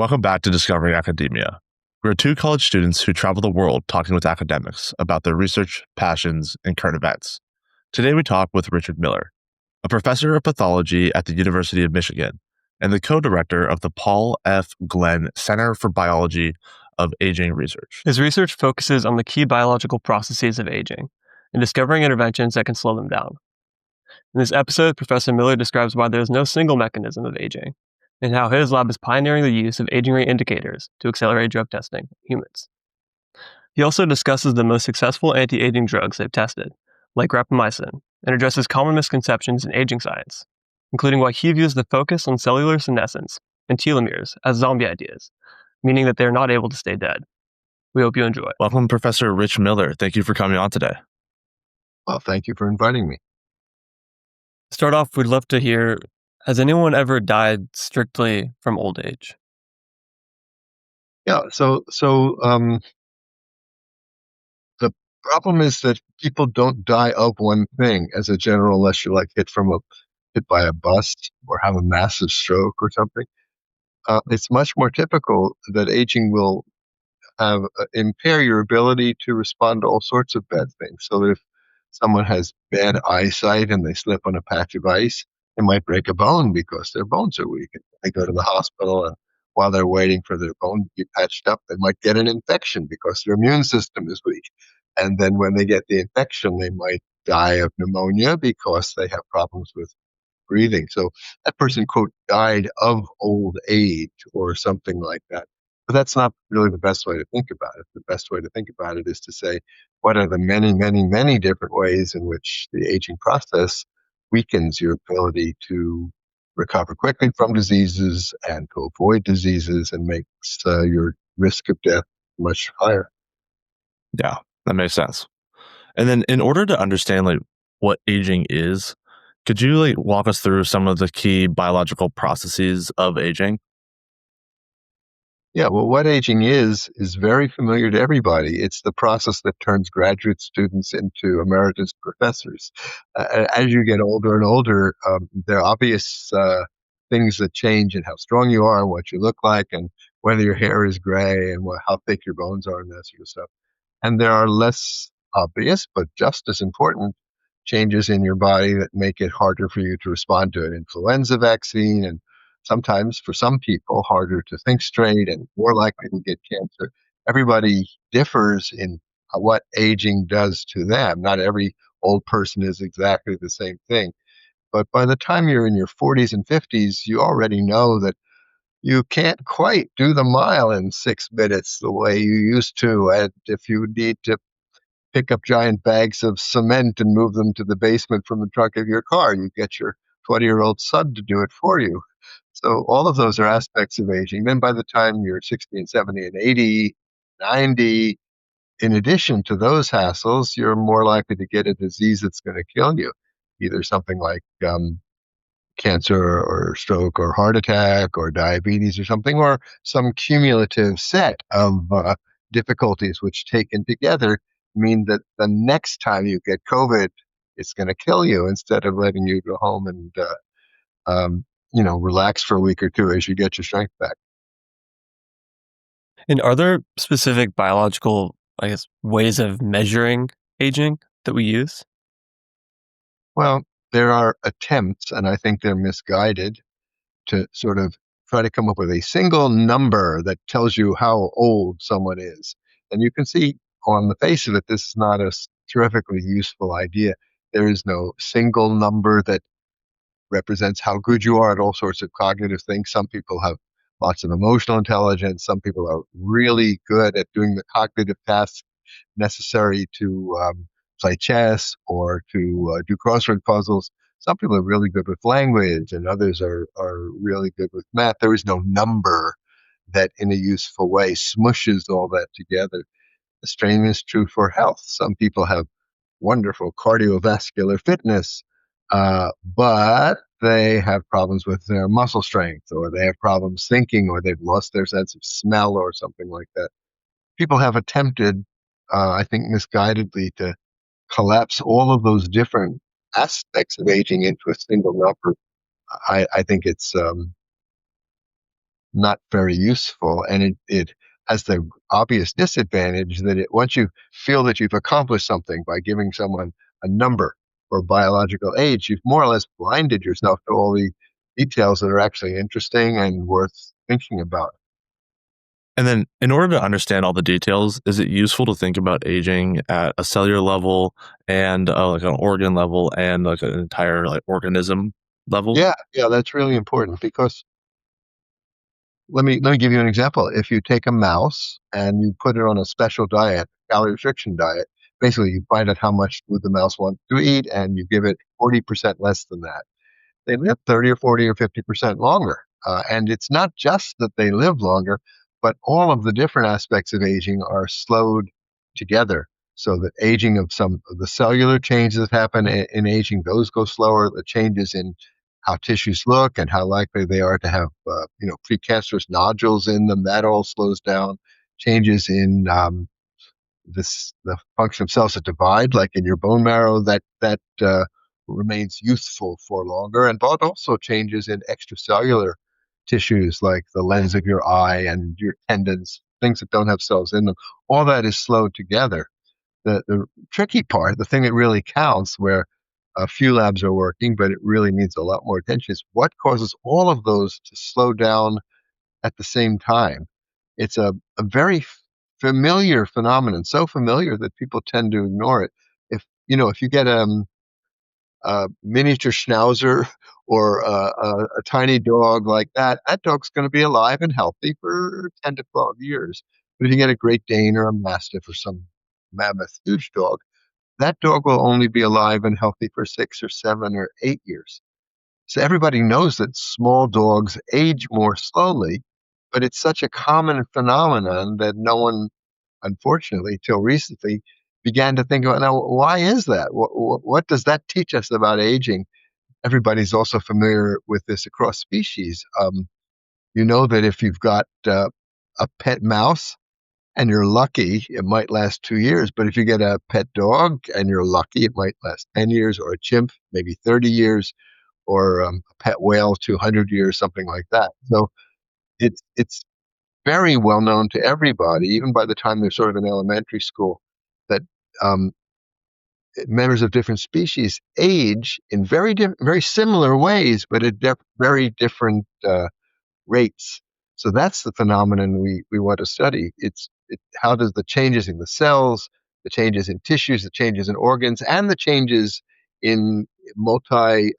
Welcome back to Discovering Academia. We're two college students who travel the world talking with academics about their research, passions, and current events. Today we talk with Richard Miller, a professor of pathology at the University of Michigan and the co-director of the Paul F. Glenn Center for Biology of Aging Research. His research focuses on the key biological processes of aging and discovering interventions that can slow them down. In this episode, Professor Miller describes why there is no single mechanism of aging and how his lab is pioneering the use of aging rate indicators to accelerate drug testing in humans. He also discusses the most successful anti-aging drugs they've tested, like rapamycin, and addresses common misconceptions in aging science, including why he views the focus on cellular senescence and telomeres as zombie ideas, meaning that they're not able to stay dead. We hope you enjoy. Welcome, Professor Rich Miller. Thank you for coming on today. Well, thank you for inviting me. To start off, we'd love to hear, has anyone ever died strictly from old age? Yeah, so the problem is that people don't die of one thing as a general, unless you're like hit by a bus or have a massive stroke or something. It's much more typical that aging will impair your ability to respond to all sorts of bad things. So that if someone has bad eyesight and they slip on a patch of ice, they might break a bone because their bones are weak. And they go to the hospital, and while they're waiting for their bone to be patched up, they might get an infection because their immune system is weak. And then when they get the infection, they might die of pneumonia because they have problems with breathing. So that person, quote, died of old age or something like that. But that's not really the best way to think about it. The best way to think about it is to say, what are the many, many, many different ways in which the aging process weakens your ability to recover quickly from diseases and to avoid diseases and makes your risk of death much higher. Yeah, that makes sense. And then in order to understand what aging is, could you walk us through some of the key biological processes of aging? Yeah, well, what aging is very familiar to everybody. It's the process that turns graduate students into emeritus professors. As you get older and older, there are obvious things that change in how strong you are and what you look like and whether your hair is gray and how thick your bones are and that sort of stuff. And there are less obvious, but just as important changes in your body that make it harder for you to respond to an influenza vaccine, and sometimes for some people harder to think straight and more likely to get cancer. Everybody differs in what aging does to them. Not every old person is exactly the same thing. But by the time you're in your 40s and 50s, you already know that you can't quite do the mile in 6 minutes the way you used to. And if you need to pick up giant bags of cement and move them to the basement from the trunk of your car, you get your 20-year-old son to do it for you. So all of those are aspects of aging. Then by the time you're 60 and 70 and 80, 90, in addition to those hassles, you're more likely to get a disease that's going to kill you, either something like cancer or stroke or heart attack or diabetes or something, or some cumulative set of difficulties which taken together mean that the next time you get COVID, it's going to kill you instead of letting you go home and relax for a week or two as you get your strength back. And are there specific biological, ways of measuring aging that we use? Well, there are attempts, and I think they're misguided, to sort of try to come up with a single number that tells you how old someone is. And you can see on the face of it, this is not a terrifically useful idea. There is no single number that represents how good you are at all sorts of cognitive things. Some people have lots of emotional intelligence. Some people are really good at doing the cognitive tasks necessary to play chess or to do crossword puzzles. Some people are really good with language, and others are really good with math. There is no number that, in a useful way, smushes all that together. The same is true for health. Some people have wonderful cardiovascular fitness, but they have problems with their muscle strength, or they have problems thinking, or they've lost their sense of smell, or something like that. People have attempted, I think misguidedly, to collapse all of those different aspects of aging into a single number. I think it's not very useful. And it has the obvious disadvantage that once you feel that you've accomplished something by giving someone a number or biological age, you've more or less blinded yourself to all the details that are actually interesting and worth thinking about. And then, in order to understand all the details, is it useful to think about aging at a cellular level and like an organ level and like an entire like organism level? Yeah, that's really important because let me give you an example. If you take a mouse and you put it on a special diet, calorie restriction diet, basically you find out how much food the mouse wants to eat and you give it 40% less than that. They live 30 or 40 or 50% longer. And it's not just that they live longer, but all of the different aspects of aging are slowed together. So the aging of some of the cellular changes that happen in aging, those go slower. The changes in how tissues look and how likely they are to have, precancerous nodules in them, that all slows down. Changes in the function of cells that divide, like in your bone marrow, that remains youthful for longer, and but also changes in extracellular tissues like the lens of your eye and your tendons, things that don't have cells in them. All that is slowed together. The tricky part, the thing that really counts, where a few labs are working, but it really needs a lot more attention, is what causes all of those to slow down at the same time. It's a very familiar phenomenon, so familiar that people tend to ignore it. If you get a miniature schnauzer or a tiny dog like that, that dog's going to be alive and healthy for 10 to 12 years. But if you get a Great Dane or a Mastiff or some mammoth huge dog, that dog will only be alive and healthy for 6 or 7 or 8 years. So everybody knows that small dogs age more slowly, but it's such a common phenomenon that no one, unfortunately, till recently, began to think about, now, why is that? What does that teach us about aging? Everybody's also familiar with this across species. You know that if you've got a pet mouse and you're lucky, it might last 2 years. But if you get a pet dog and you're lucky, it might last 10 years, or a chimp, maybe 30 years, or a pet whale, 200 years, something like that. So it's very well known to everybody, even by the time they're sort of in elementary school, that um, members of different species age in very similar ways, but at very different rates. So that's the phenomenon we want to study. How does the changes in the cells, the changes in tissues, the changes in organs, and the changes in multi,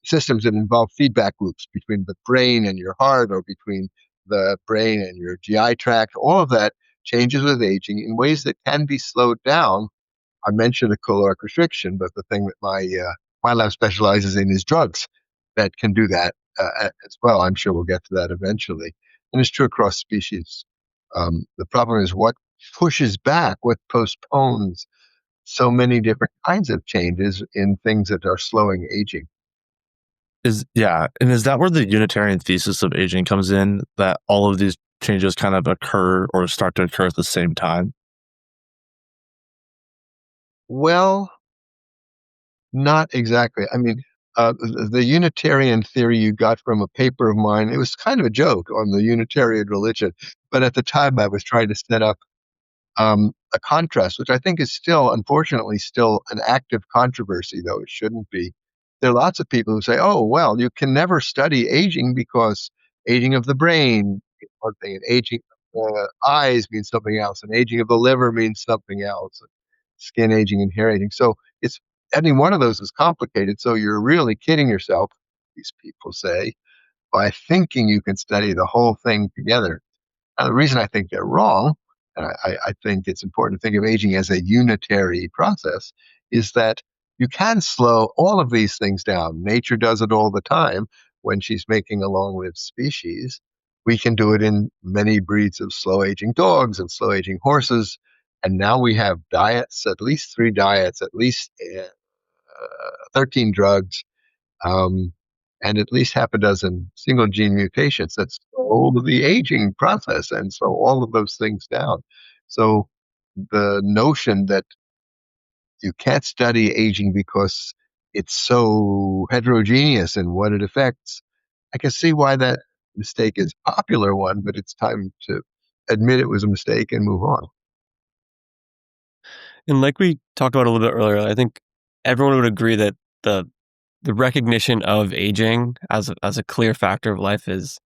systems that involve feedback loops between the brain and your heart, or between the brain and your GI tract. All of that changes with aging in ways that can be slowed down. I mentioned a caloric restriction, but the thing that my lab specializes in is drugs that can do that as well. I'm sure we'll get to that eventually, and it's true across species. The problem is what pushes back, what postpones so many different kinds of changes in things that are slowing aging. And is that where the Unitarian thesis of aging comes in? That all of these changes kind of occur or start to occur at the same time? Well, not exactly. I mean, the Unitarian theory you got from a paper of mine, it was kind of a joke on the Unitarian religion. But at the time, I was trying to set up a contrast, which I think is still, unfortunately, still an active controversy, though it shouldn't be. There are lots of people who say, oh, well, you can never study aging because aging of the brain is one thing, and aging of the eyes means something else, and aging of the liver means something else, and skin aging and hair aging. So it's any one of those is complicated. So you're really kidding yourself, these people say, by thinking you can study the whole thing together. Now, the reason I think they're wrong, and I think it's important to think of aging as a unitary process, is that you can slow all of these things down. Nature does it all the time when she's making a long lived species. We can do it in many breeds of slow aging dogs and slow aging horses. And now we have diets, at least 3 diets, at least 13 drugs, um, and at least half a dozen single gene mutations that slow the aging process and slow all of those things down. So the notion that you can't study aging because it's so heterogeneous in what it affects, I can see why mistake is a popular one, but it's time to admit it was a mistake and move on. And like we talked about a little bit earlier, I think everyone would agree that the recognition of aging as a clear factor of life is,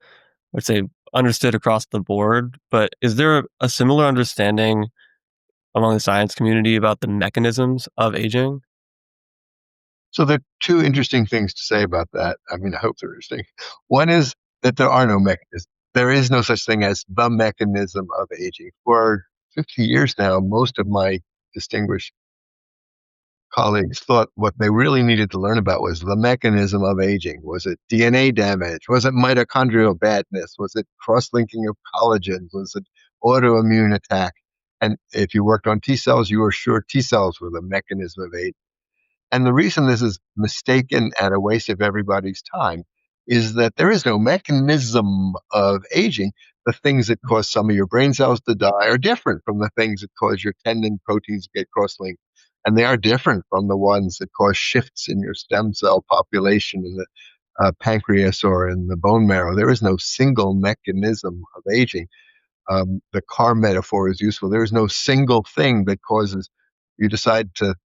let's say, understood across the board. But is there a similar understanding among the science community about the mechanisms of aging? So there are two interesting things to say about that. I mean, I hope they're interesting. One is that there are no mechanisms. There is no such thing as the mechanism of aging. For 50 years now, most of my distinguished colleagues thought what they really needed to learn about was the mechanism of aging. Was it DNA damage? Was it mitochondrial badness? Was it cross-linking of collagens? Was it autoimmune attack? And if you worked on T cells, you were sure T cells were the mechanism of aging. And the reason this is mistaken and a waste of everybody's time is that there is no mechanism of aging. The things that cause some of your brain cells to die are different from the things that cause your tendon proteins to get cross-linked. And they are different from the ones that cause shifts in your stem cell population in the pancreas or in the bone marrow. There is no single mechanism of aging. The car metaphor is useful. There is no single thing that causes you decide to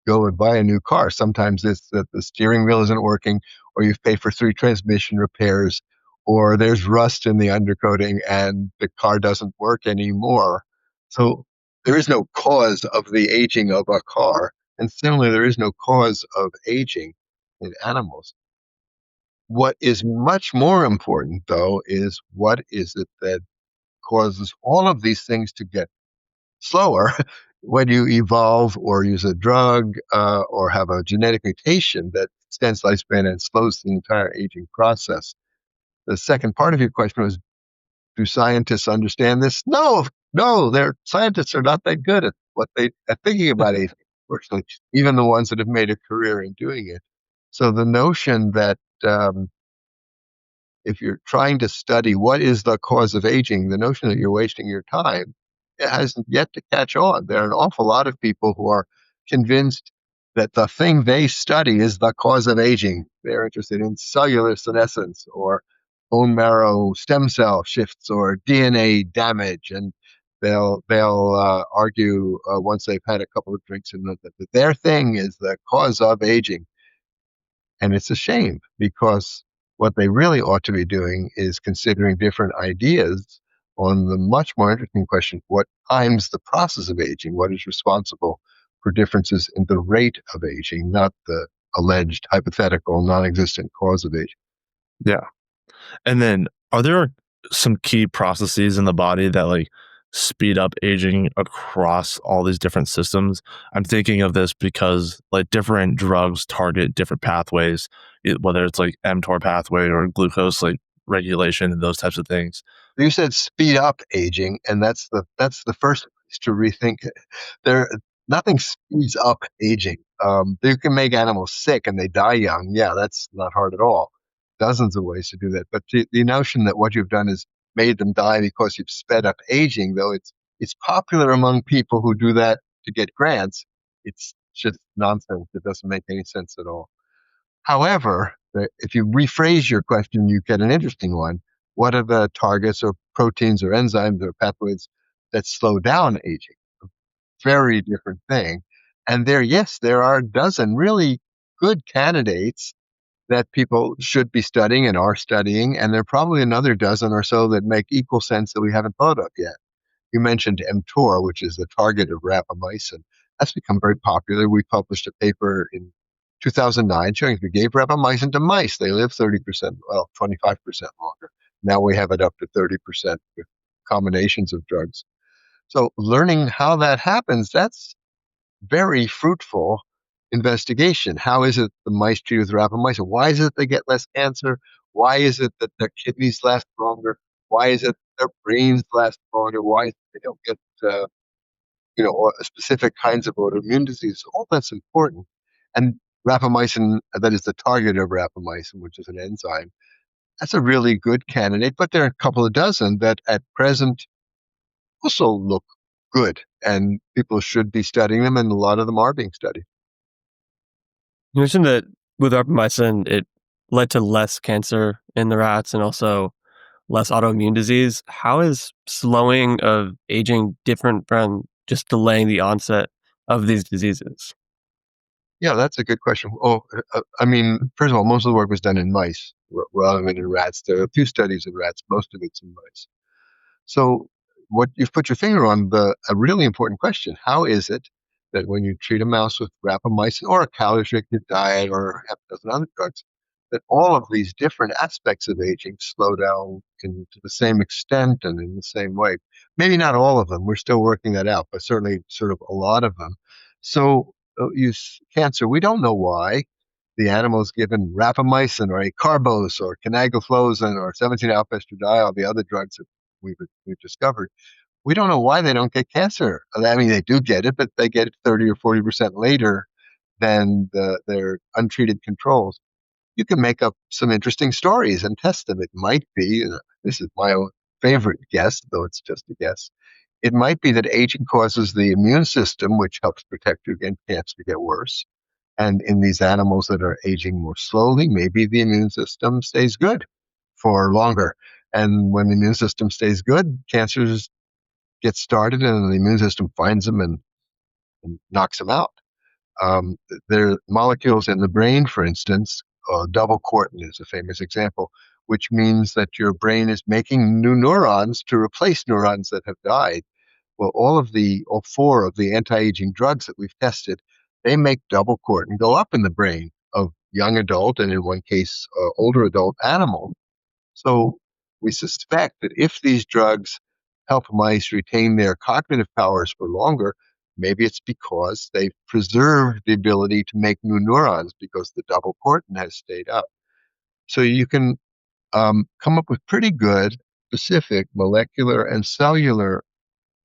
go and buy a new car. Sometimes it's that the steering wheel isn't working, or you've paid for 3 transmission repairs, or there's rust in the undercoating and the car doesn't work anymore. So there is no cause of the aging of a car. And similarly, there is no cause of aging in animals. What is much more important, though, is what is it that causes all of these things to get slower when you evolve or use a drug or have a genetic mutation that extends lifespan and slows the entire aging process. The second part of your question was, do scientists understand this? No, no, their scientists are not that good at at thinking about aging, fortunately, even the ones that have made a career in doing it. So the notion that if you're trying to study what is the cause of aging, the notion that you're wasting your time, it hasn't yet to catch on. There are an awful lot of people who are convinced that the thing they study is the cause of aging. They're interested in cellular senescence or bone marrow stem cell shifts or DNA damage, and they'll argue once they've had a couple of drinks in that their thing is the cause of aging. And it's a shame because what they really ought to be doing is considering different ideas on the much more interesting question, what times the process of aging? What is responsible for differences in the rate of aging, not the alleged hypothetical non-existent cause of aging? Yeah. And then are there some key processes in the body that like speed up aging across all these different systems? I'm thinking of this because like different drugs target different pathways, whether it's like mTOR pathway or glucose like regulation and those types of things. You said speed up aging, and that's the first place to rethink it. There, nothing speeds up aging. They can make animals sick and they die young. Yeah, that's not hard at all. Dozens of ways to do that. But the notion that what you've done is made them die because you've sped up aging, though it's popular among people who do that to get grants. It's just nonsense. It doesn't make any sense at all. However, if you rephrase your question, you get an interesting one. What are the targets or proteins or enzymes or pathways that slow down aging? Very different thing. And yes, there are a dozen really good candidates that people should be studying and are studying. And there are probably another dozen or so that make equal sense that we haven't thought of yet. You mentioned mTOR, which is the target of rapamycin. That's become very popular. We published a paper in 2009 showing if we gave rapamycin to mice, they live 30%, well, 25% longer. Now we have it up to 30% with combinations of drugs. So learning how that happens, that's very fruitful investigation. How is it the mice treated with rapamycin? Why is it they get less cancer? Why is it that their kidneys last longer? Why is it their brains last longer? Why is it they don't get or specific kinds of autoimmune disease? All that's important. And rapamycin, that is the target of rapamycin, which is an enzyme. That's a really good candidate, but there are a couple of dozen that at present also look good, and people should be studying them, and a lot of them are being studied. You mentioned that with rapamycin, it led to less cancer in the rats and also less autoimmune disease. How is slowing of aging different from just delaying the onset of these diseases? Yeah, that's a good question. I mean, first of all, most of the work was done in mice rather than in rats. There are a few studies in rats, most of it's in mice. So, what you've put your finger on a really important question: how is it that when you treat a mouse with rapamycin or a calorie-restricted diet or half a dozen other drugs, that all of these different aspects of aging slow down to the same extent and in the same way? Maybe not all of them. We're still working that out, but certainly sort of a lot of them. So, cancer, we don't know why the animals given rapamycin or acarbose or canagliflozin or 17-alpha-estradiol, the other drugs that we've discovered, we don't know why they don't get cancer. I mean, they do get it, but they get it 30 or 40% later than their untreated controls. You can make up some interesting stories and test them. It might be, this is my own favorite guess, though it's just a guess. It might be that aging causes the immune system, which helps protect you against cancer, to get worse. And in these animals that are aging more slowly, maybe the immune system stays good for longer. And when the immune system stays good, cancers get started and the immune system finds them and knocks them out. Um, there are molecules in the brain, for instance, double cortin is a famous example, which means that your brain is making new neurons to replace neurons that have died. Well, all four of the anti-aging drugs that we've tested, they make double cortin go up in the brain of young adult and in one case, older adult animals. So we suspect that if these drugs help mice retain their cognitive powers for longer, maybe it's because they've preserved the ability to make new neurons because the double cortin has stayed up. So you can come up with pretty good specific molecular and cellular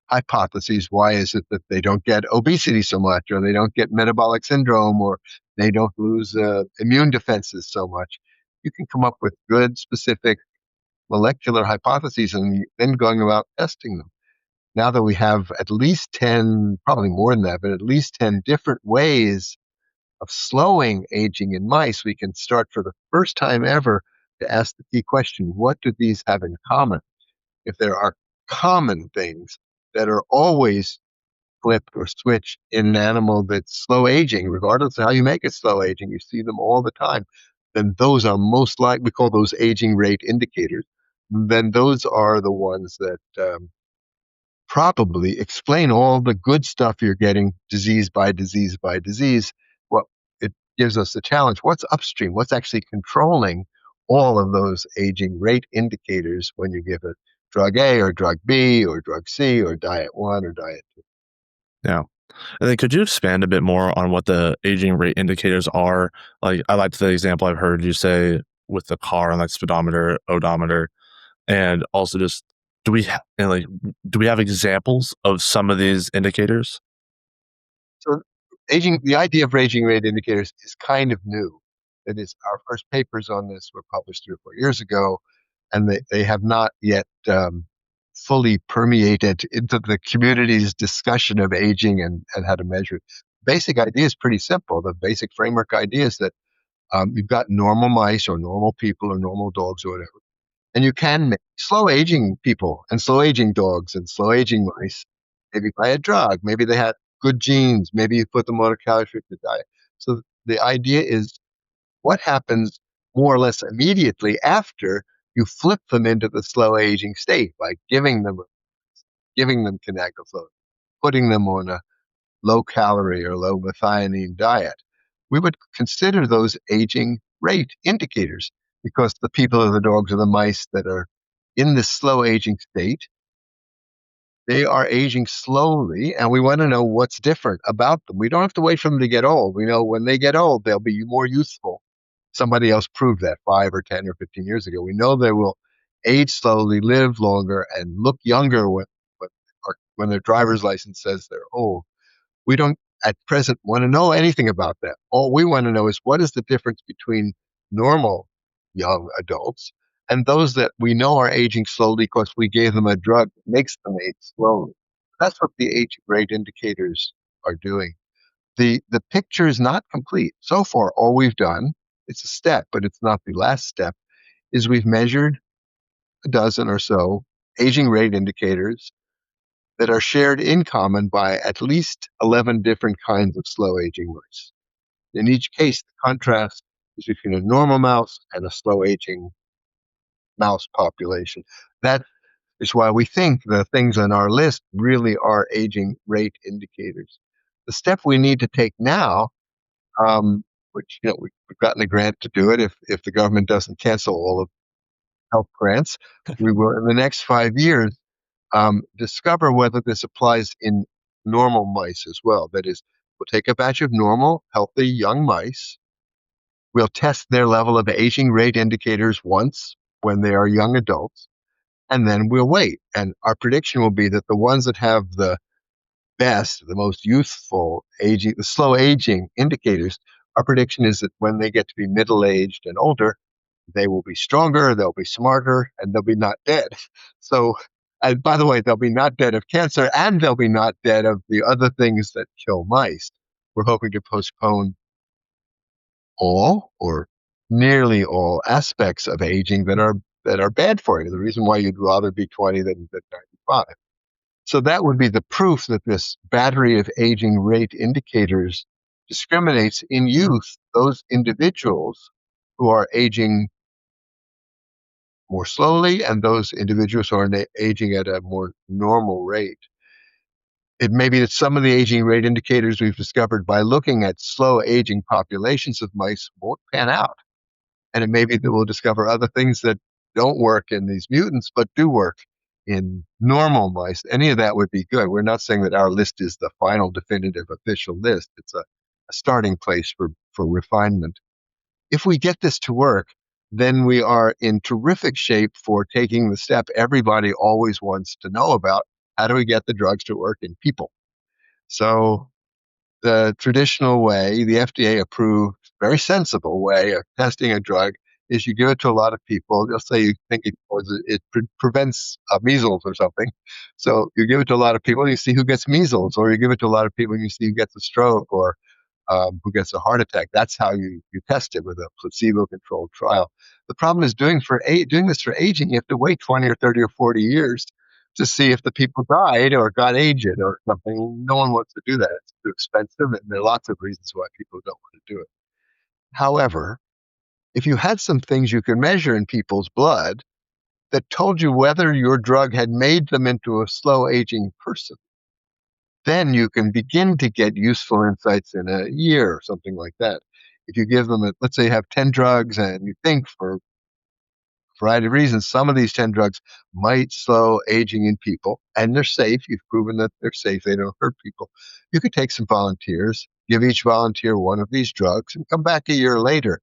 hypotheses. Why is it that they don't get obesity so much, or they don't get metabolic syndrome, or they don't lose immune defenses so much? You can come up with good, specific molecular hypotheses and then going about testing them. Now that we have at least 10, probably more than that, but at least 10 different ways of slowing aging in mice, we can start for the first time ever to ask the key question: what do these have in common? If there are common things that are always flipped or switched in an animal that's slow aging, regardless of how you make it slow aging, you see them all the time, then those are most likely, we call those aging rate indicators, then those are the ones that probably explain all the good stuff you're getting disease by disease by disease. What it gives us the challenge: what's upstream? What's actually controlling all of those aging rate indicators when you give it drug A or drug B or drug C or diet one or diet two? Yeah. And then could you expand a bit more on what the aging rate indicators are? Like, I liked the example I've heard you say with the car and like speedometer, odometer, and also just and like do we have examples of some of these indicators? So the idea of aging rate indicators is kind of new. That is, our first papers on this were published 3 or 4 years ago, and they have not yet fully permeated into the community's discussion of aging and how to measure it. Basic idea is pretty simple. The basic framework idea is that you've got normal mice or normal people or normal dogs or whatever, and you can make slow aging people and slow aging dogs and slow aging mice, maybe by a drug. Maybe they had good genes. Maybe you put them on a calorie restricted diet. So the idea is what happens more or less immediately after you flip them into the slow aging state by giving them canagliflozin, putting them on a low calorie or low methionine diet. We would consider those aging rate indicators because the people or the dogs or the mice that are in this slow aging state, they are aging slowly, and we want to know what's different about them. We don't have to wait for them to get old. We know when they get old, they'll be more useful. Somebody else proved that 5 or 10 or 15 years ago. We know they will age slowly, live longer, and look younger when their driver's license says they're old. We don't at present want to know anything about that. All we want to know is what is the difference between normal young adults and those that we know are aging slowly because we gave them a drug that makes them age slowly. That's what the age rate indicators are doing. The picture is not complete. So far, all we've done, it's a step, but it's not the last step, is we've measured a dozen or so aging rate indicators that are shared in common by at least 11 different kinds of slow aging mice. In each case, the contrast is between a normal mouse and a slow aging mouse population. That is why we think the things on our list really are aging rate indicators. The step we need to take now, which we've gotten a grant to do it. If the government doesn't cancel all of health grants, we will in the next 5 years discover whether this applies in normal mice as well. That is, we'll take a batch of normal, healthy young mice. We'll test their level of aging rate indicators once when they are young adults, and then we'll wait. And our prediction will be that the ones that have the best, the most youthful aging, the slow aging indicators, our prediction is that when they get to be middle aged and older, they will be stronger, they'll be smarter, and they'll be not dead. So, and by the way, they'll be not dead of cancer, and they'll be not dead of the other things that kill mice. We're hoping to postpone all or nearly all aspects of aging that are bad for you. The reason why you'd rather be 20 than 95. So that would be the proof that this battery of aging rate indicators discriminates in youth those individuals who are aging more slowly and those individuals who are aging at a more normal rate. It may be that some of the aging rate indicators we've discovered by looking at slow aging populations of mice won't pan out. And it may be that we'll discover other things that don't work in these mutants, but do work in normal mice. Any of that would be good. We're not saying that our list is the final definitive official list. It's a starting place for refinement. If we get this to work, then we are in terrific shape for taking the step everybody always wants to know about. How do we get the drugs to work in people? So the traditional way, the FDA approved, very sensible way of testing a drug is you give it to a lot of people. They'll say you think it prevents measles or something. So you give it to a lot of people and you see who gets measles, or you give it to a lot of people and you see who gets a stroke, or who gets a heart attack. That's how you test it with a placebo-controlled trial. The problem is doing this for aging, you have to wait 20 or 30 or 40 years to see if the people died or got aged or something. No one wants to do that. It's too expensive, and there are lots of reasons why people don't want to do it. However, if you had some things you could measure in people's blood that told you whether your drug had made them into a slow aging person, then you can begin to get useful insights in a year or something like that. If you give them, let's say you have 10 drugs and you think for a variety of reasons, some of these 10 drugs might slow aging in people and they're safe. You've proven that they're safe. They don't hurt people. You could take some volunteers, give each volunteer one of these drugs and come back a year later.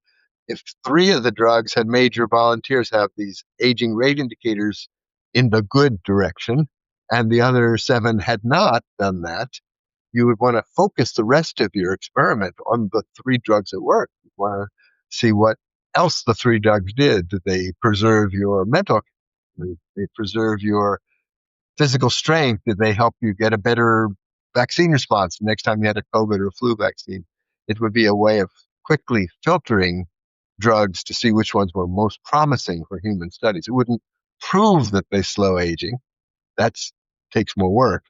If 3 of the drugs had made your volunteers have these aging rate indicators in the good direction, and the other 7 had not done that, you would want to focus the rest of your experiment on the 3 drugs that work. You want to see what else the 3 drugs did. Did they preserve your mental? Did they preserve your physical strength? Did they help you get a better vaccine response next time you had a COVID or a flu vaccine? It would be a way of quickly filtering drugs to see which ones were most promising for human studies. It wouldn't prove that they slow aging. That takes more work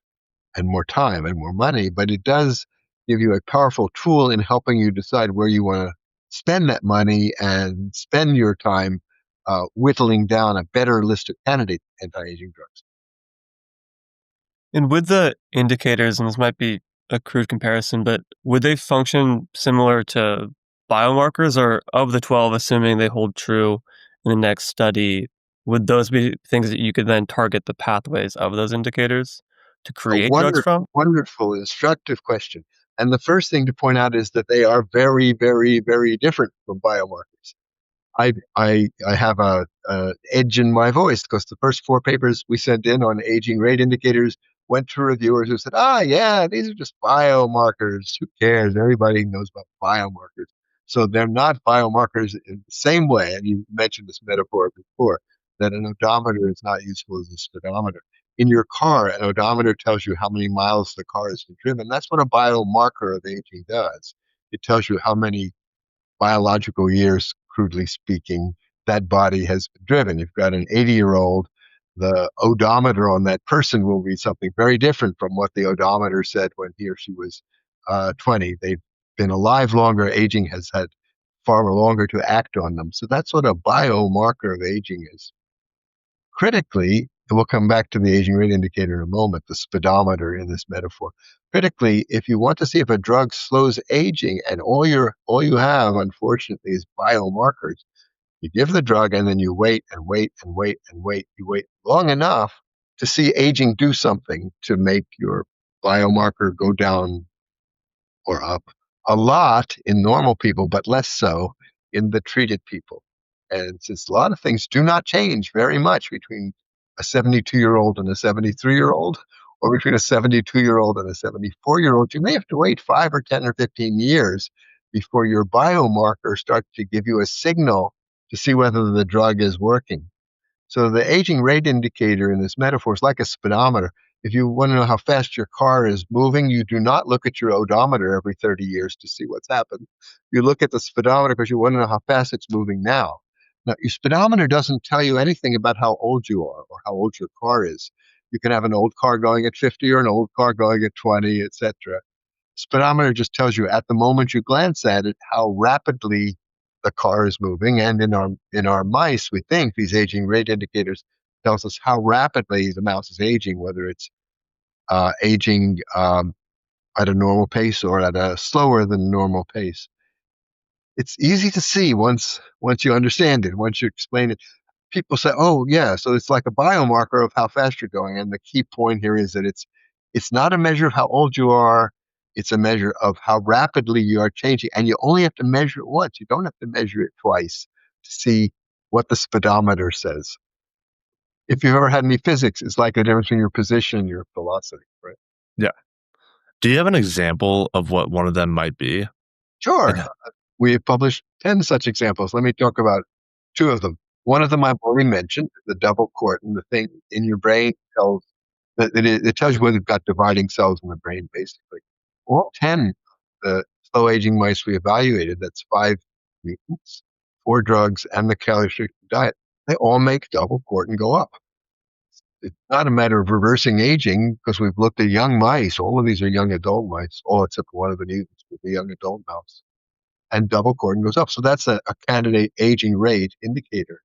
and more time and more money, but it does give you a powerful tool in helping you decide where you want to spend that money and spend your time whittling down a better list of candidate anti-aging drugs. And with the indicators, and this might be a crude comparison, but would they function similar to biomarkers, or of the 12, assuming they hold true in the next study, would those be things that you could then target the pathways of those indicators to create drugs from? Wonderful, instructive question. And the first thing to point out is that they are very, very, very different from biomarkers. I have a edge in my voice because the first 4 papers we sent in on aging rate indicators went to reviewers who said, yeah, these are just biomarkers. Who cares? Everybody knows about biomarkers. So they're not biomarkers in the same way. And you mentioned this metaphor before, that an odometer is not useful as a speedometer. In your car, an odometer tells you how many miles the car has been driven. That's what a biomarker of aging does. It tells you how many biological years, crudely speaking, that body has been driven. You've got an 80-year-old, the odometer on that person will be something very different from what the odometer said when he or she was 20. They've been alive longer. Aging has had far longer to act on them. So that's what a biomarker of aging is. Critically, and we'll come back to the aging rate indicator in a moment, the speedometer in this metaphor. Critically, if you want to see if a drug slows aging and all you have, unfortunately, is biomarkers, you give the drug and then you wait and wait and wait and wait. You wait long enough to see aging do something to make your biomarker go down or up a lot in normal people, but less so in the treated people. And since a lot of things do not change very much between a 72-year-old and a 73-year-old, or between a 72-year-old and a 74-year-old, you may have to wait 5 or 10 or 15 years before your biomarker starts to give you a signal to see whether the drug is working. So the aging rate indicator in this metaphor is like a speedometer. If you want to know how fast your car is moving, you do not look at your odometer every 30 years to see what's happened. You look at the speedometer because you want to know how fast it's moving now. Now, your speedometer doesn't tell you anything about how old you are or how old your car is. You can have an old car going at 50 or an old car going at 20, etc. Speedometer just tells you at the moment you glance at it how rapidly the car is moving. And in our mice, we think these aging rate indicators tells us how rapidly the mouse is aging, whether it's aging at a normal pace or at a slower than normal pace. It's easy to see once you understand it, once you explain it. People say, "Oh, yeah, so it's like a biomarker of how fast you're going." And the key point here is that it's not a measure of how old you are. It's a measure of how rapidly you are changing. And you only have to measure it once. You don't have to measure it twice to see what the speedometer says. If you've ever had any physics, it's like the difference between your position and your velocity, right? Yeah. Do you have an example of what one of them might be? Sure. And We have published 10 such examples. Let me talk about two of them. One of them I've already mentioned, the double cortin, the thing in your brain tells it tells you whether you've got dividing cells in the brain, basically. All 10 the slow aging mice we evaluated, that's 5 mutants, 4 drugs, and the calorie restricted diet, they all make double cortin go up. It's not a matter of reversing aging because we've looked at young mice. All of these are young adult mice, all except one of the mutants with the young adult mouse. And double cortin goes up. So that's a candidate aging rate indicator.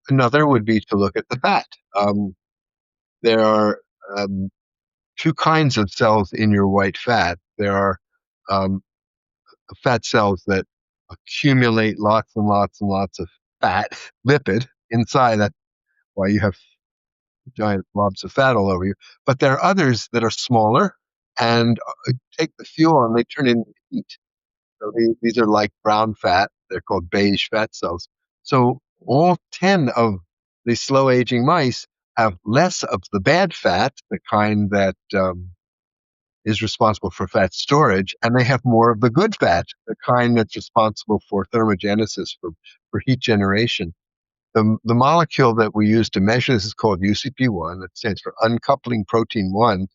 Another would be to look at the fat. There are two kinds of cells in your white fat. There are um, fat cells that accumulate lots and lots and lots of fat, lipid, inside. That's why you have giant blobs of fat all over you. But there are others that are smaller and take the fuel and they turn into heat. So these are like brown fat. They're called beige fat cells. So all 10 of the slow aging mice have less of the bad fat, the kind that is responsible for fat storage, and they have more of the good fat, the kind that's responsible for thermogenesis, for heat generation. The molecule that we use to measure this is called UCP1. It stands for uncoupling protein 1.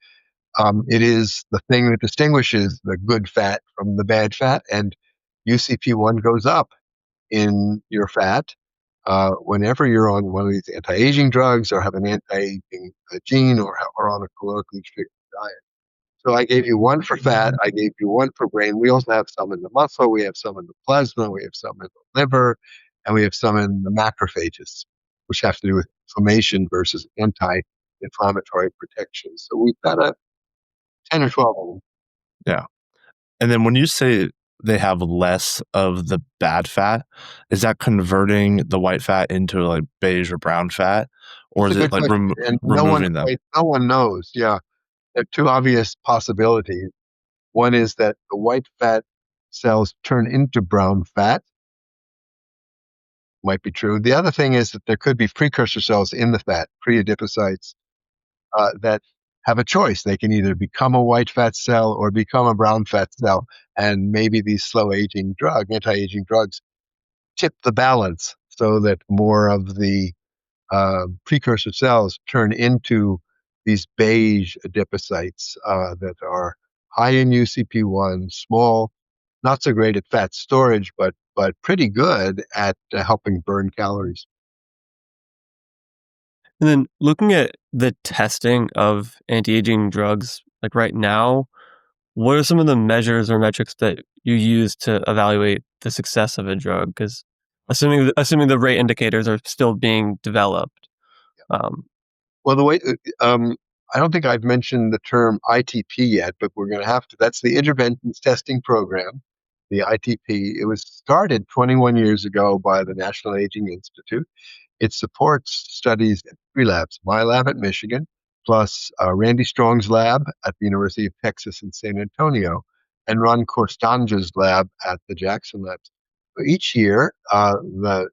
It is the thing that distinguishes the good fat from the bad fat, and UCP1 goes up in your fat whenever you're on one of these anti-aging drugs or have an anti-aging gene or are on a calorically restricted diet. So I gave you one for fat, I gave you one for brain. We also have some in the muscle, we have some in the plasma, we have some in the liver, and we have some in the macrophages, which have to do with inflammation versus anti-inflammatory protection. So we've got 10 or 12 of them. yeah. And then when you say they have less of the bad fat, is that converting the white fat into like beige or brown fat? Or It's is a it good like question, and removing them? no one knows. Yeah, there are two obvious possibilities. One is that the white fat cells turn into brown fat. Might be true. The other thing is that there could be precursor cells in the fat, pre-adipocytes, that have a choice. They can either become a white fat cell or become a brown fat cell. And maybe these slow aging anti-aging drugs, tip the balance so that more of the precursor cells turn into these beige adipocytes that are high in UCP1, small, not so great at fat storage, but but pretty good at helping burn calories. And then looking at the testing of anti-aging drugs, like right now, what are some of the measures or metrics that you use to evaluate the success of a drug? Because assuming the rate indicators are still being developed. Well, I don't think I've mentioned the term ITP yet, but we're going to have to. That's the Interventions Testing Program, the ITP. It was started 21 years ago by the National Aging Institute. It supports studies at three labs: my lab at Michigan, plus Randy Strong's lab at the University of Texas in San Antonio, and Ron Korstanja's lab at the Jackson Labs. Each year, the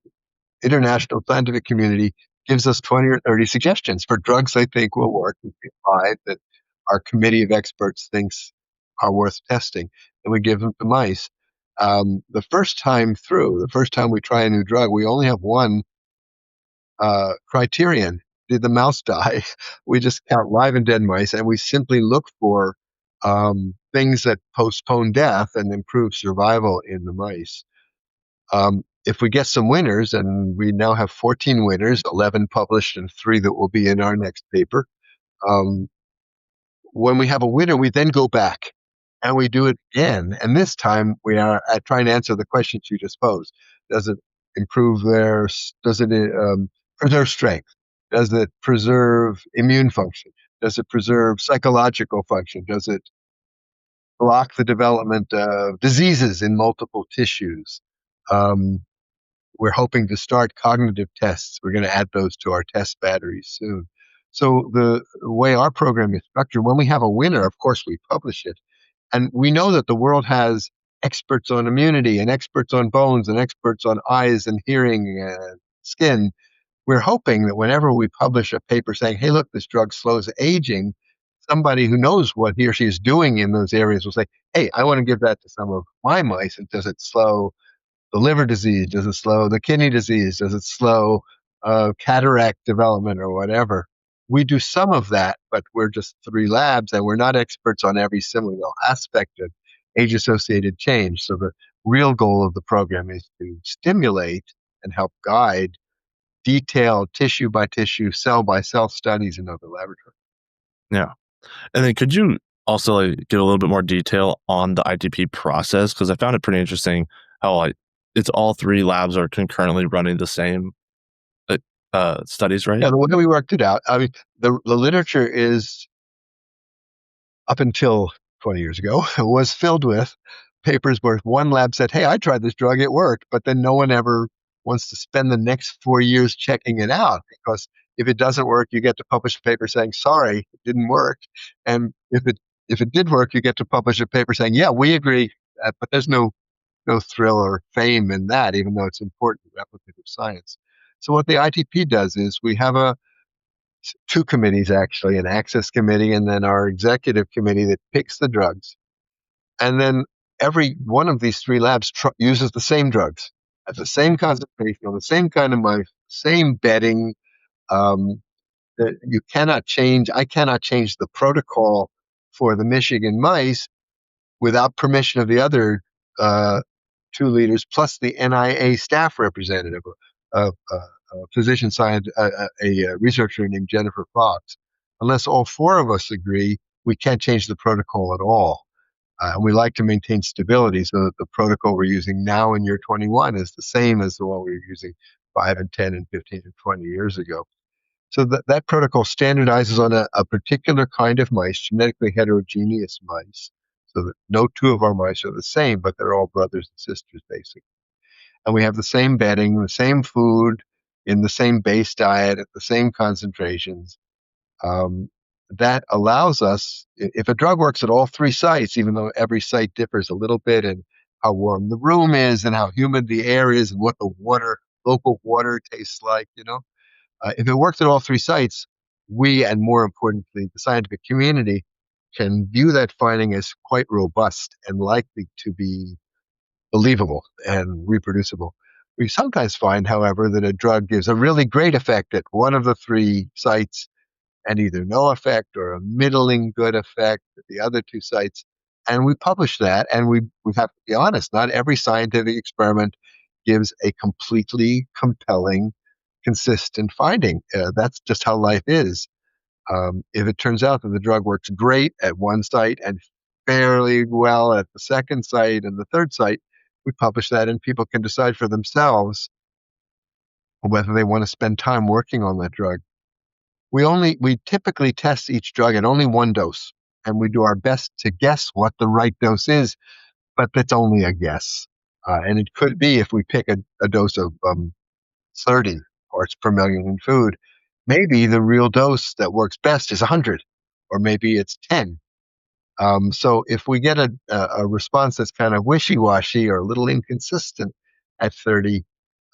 international scientific community gives us 20 or 30 suggestions for drugs they think will work. We pick five that our committee of experts thinks are worth testing, and we give them to mice. The first time through, the first time we try a new drug, we only have one criterion. Did the mouse die? We just count live and dead mice, and we simply look for things that postpone death and improve survival in the mice. If we get some winners, and we now have 14 winners, 11 published and three that will be in our next paper. When we have a winner, we then go back and we do it again. And this time we are trying to answer the questions you just posed. Does it does it preserve strength? Does it preserve immune function? Does it preserve psychological function? Does it block the development of diseases in multiple tissues? We're hoping to start cognitive tests. We're going to add those to our test batteries soon. So the way our program is structured, when we have a winner, of course, we publish it. And we know that the world has experts on immunity and experts on bones and experts on eyes and hearing and skin. We're hoping that whenever we publish a paper saying, hey, look, this drug slows aging, somebody who knows what he or she is doing in those areas will say, hey, I want to give that to some of my mice. And does it slow the liver disease? Does it slow the kidney disease? Does it slow cataract development or whatever? We do some of that, but we're just three labs and we're not experts on every single aspect of age associated change. So the real goal of the program is to stimulate and help guide detailed tissue by tissue, cell by cell studies in other laboratories. Yeah. And then could you also get a little bit more detail on the ITP process? Because I found it pretty interesting how it's all three labs are concurrently running the same studies, right? Yeah, the way we worked it out, I mean, the literature is, up until 20 years ago, was filled with papers where one lab said, hey, I tried this drug, it worked, but then no one ever wants to spend the next 4 years checking it out, because if it doesn't work, you get to publish a paper saying, sorry, it didn't work. And if it did work, you get to publish a paper saying, yeah, we agree, but there's no thrill or fame in that, even though it's important replicative science. So what the ITP does is we have two committees, actually, an access committee and then our executive committee that picks the drugs. And then every one of these three labs uses the same drugs at the same concentration on the same kind of mice, same bedding. That you cannot change. I cannot change the protocol for the Michigan mice without permission of the other two leaders, plus the NIA staff representative, a physician scientist, a researcher named Jennifer Fox. Unless all four of us agree, we can't change the protocol at all. And we like to maintain stability so that the protocol we're using now in year 21 is the same as the one we were using 5 and 10 and 15 and 20 years ago. So that protocol standardizes on a particular kind of mice, genetically heterogeneous mice, so that no two of our mice are the same, but they're all brothers and sisters, basically. And we have the same bedding, the same food, in the same base diet, at the same concentrations. That allows us, if a drug works at all three sites, even though every site differs a little bit in how warm the room is and how humid the air is and what the local water tastes like, if it works at all three sites, we, and more importantly, the scientific community, can view that finding as quite robust and likely to be believable and reproducible. We sometimes find, however, that a drug gives a really great effect at one of the three sites and either no effect or a middling good effect at the other two sites. And we publish that, and we have to be honest. Not every scientific experiment gives a completely compelling, consistent finding. That's just how life is. If it turns out that the drug works great at one site and fairly well at the second site and the third site, we publish that, and people can decide for themselves whether they want to spend time working on that drug. We typically test each drug at only one dose, and we do our best to guess what the right dose is, but that's only a guess. And it could be, if we pick a dose of 30 parts per million in food, maybe the real dose that works best is 100, or maybe it's 10. So if we get a response that's kind of wishy-washy or a little inconsistent at 30, a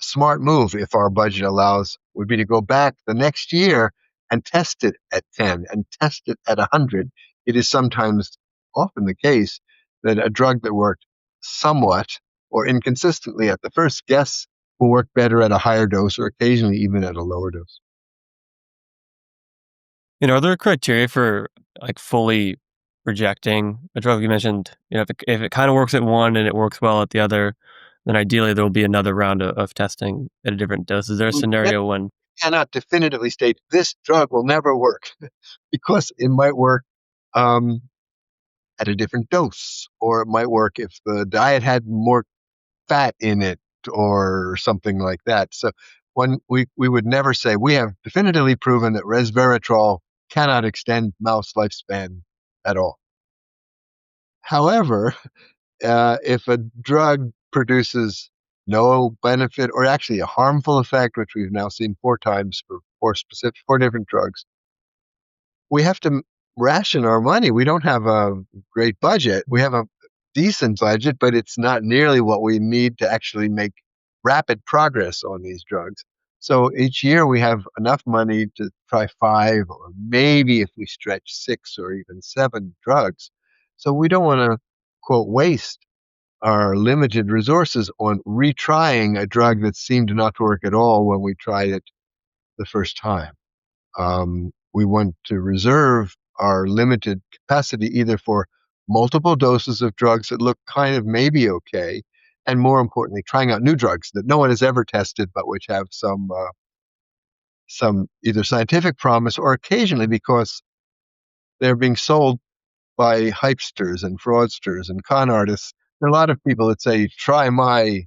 smart move, if our budget allows, would be to go back the next year and test it at 10 and test it at 100. It is sometimes, often the case, that a drug that worked somewhat or inconsistently at the first guess will work better at a higher dose, or occasionally even at a lower dose. Are there criteria for like fully rejecting a drug? You mentioned, if it kind of works at one and it works well at the other, then ideally there will be another round of testing at a different dose. Is there a scenario when Cannot definitively state this drug will never work because it might work at a different dose, or it might work if the diet had more fat in it or something like that. So when we would never say we have definitively proven that resveratrol cannot extend mouse lifespan at all. However, if a drug produces no benefit or actually a harmful effect, which we've now seen 4 times for 4 different drugs, we have to ration our money. We don't have a great budget. We have a decent budget, but it's not nearly what we need to actually make rapid progress on these drugs. So each year we have enough money to try 5, or maybe if we stretch 6 or even 7 drugs. So we don't want to, quote, waste our limited resources on retrying a drug that seemed not to work at all when we tried it the first time. We want to reserve our limited capacity either for multiple doses of drugs that look kind of maybe okay, and more importantly, trying out new drugs that no one has ever tested, but which have some either scientific promise, or occasionally because they're being sold by hypesters and fraudsters and con artists. There are a lot of people that say, try my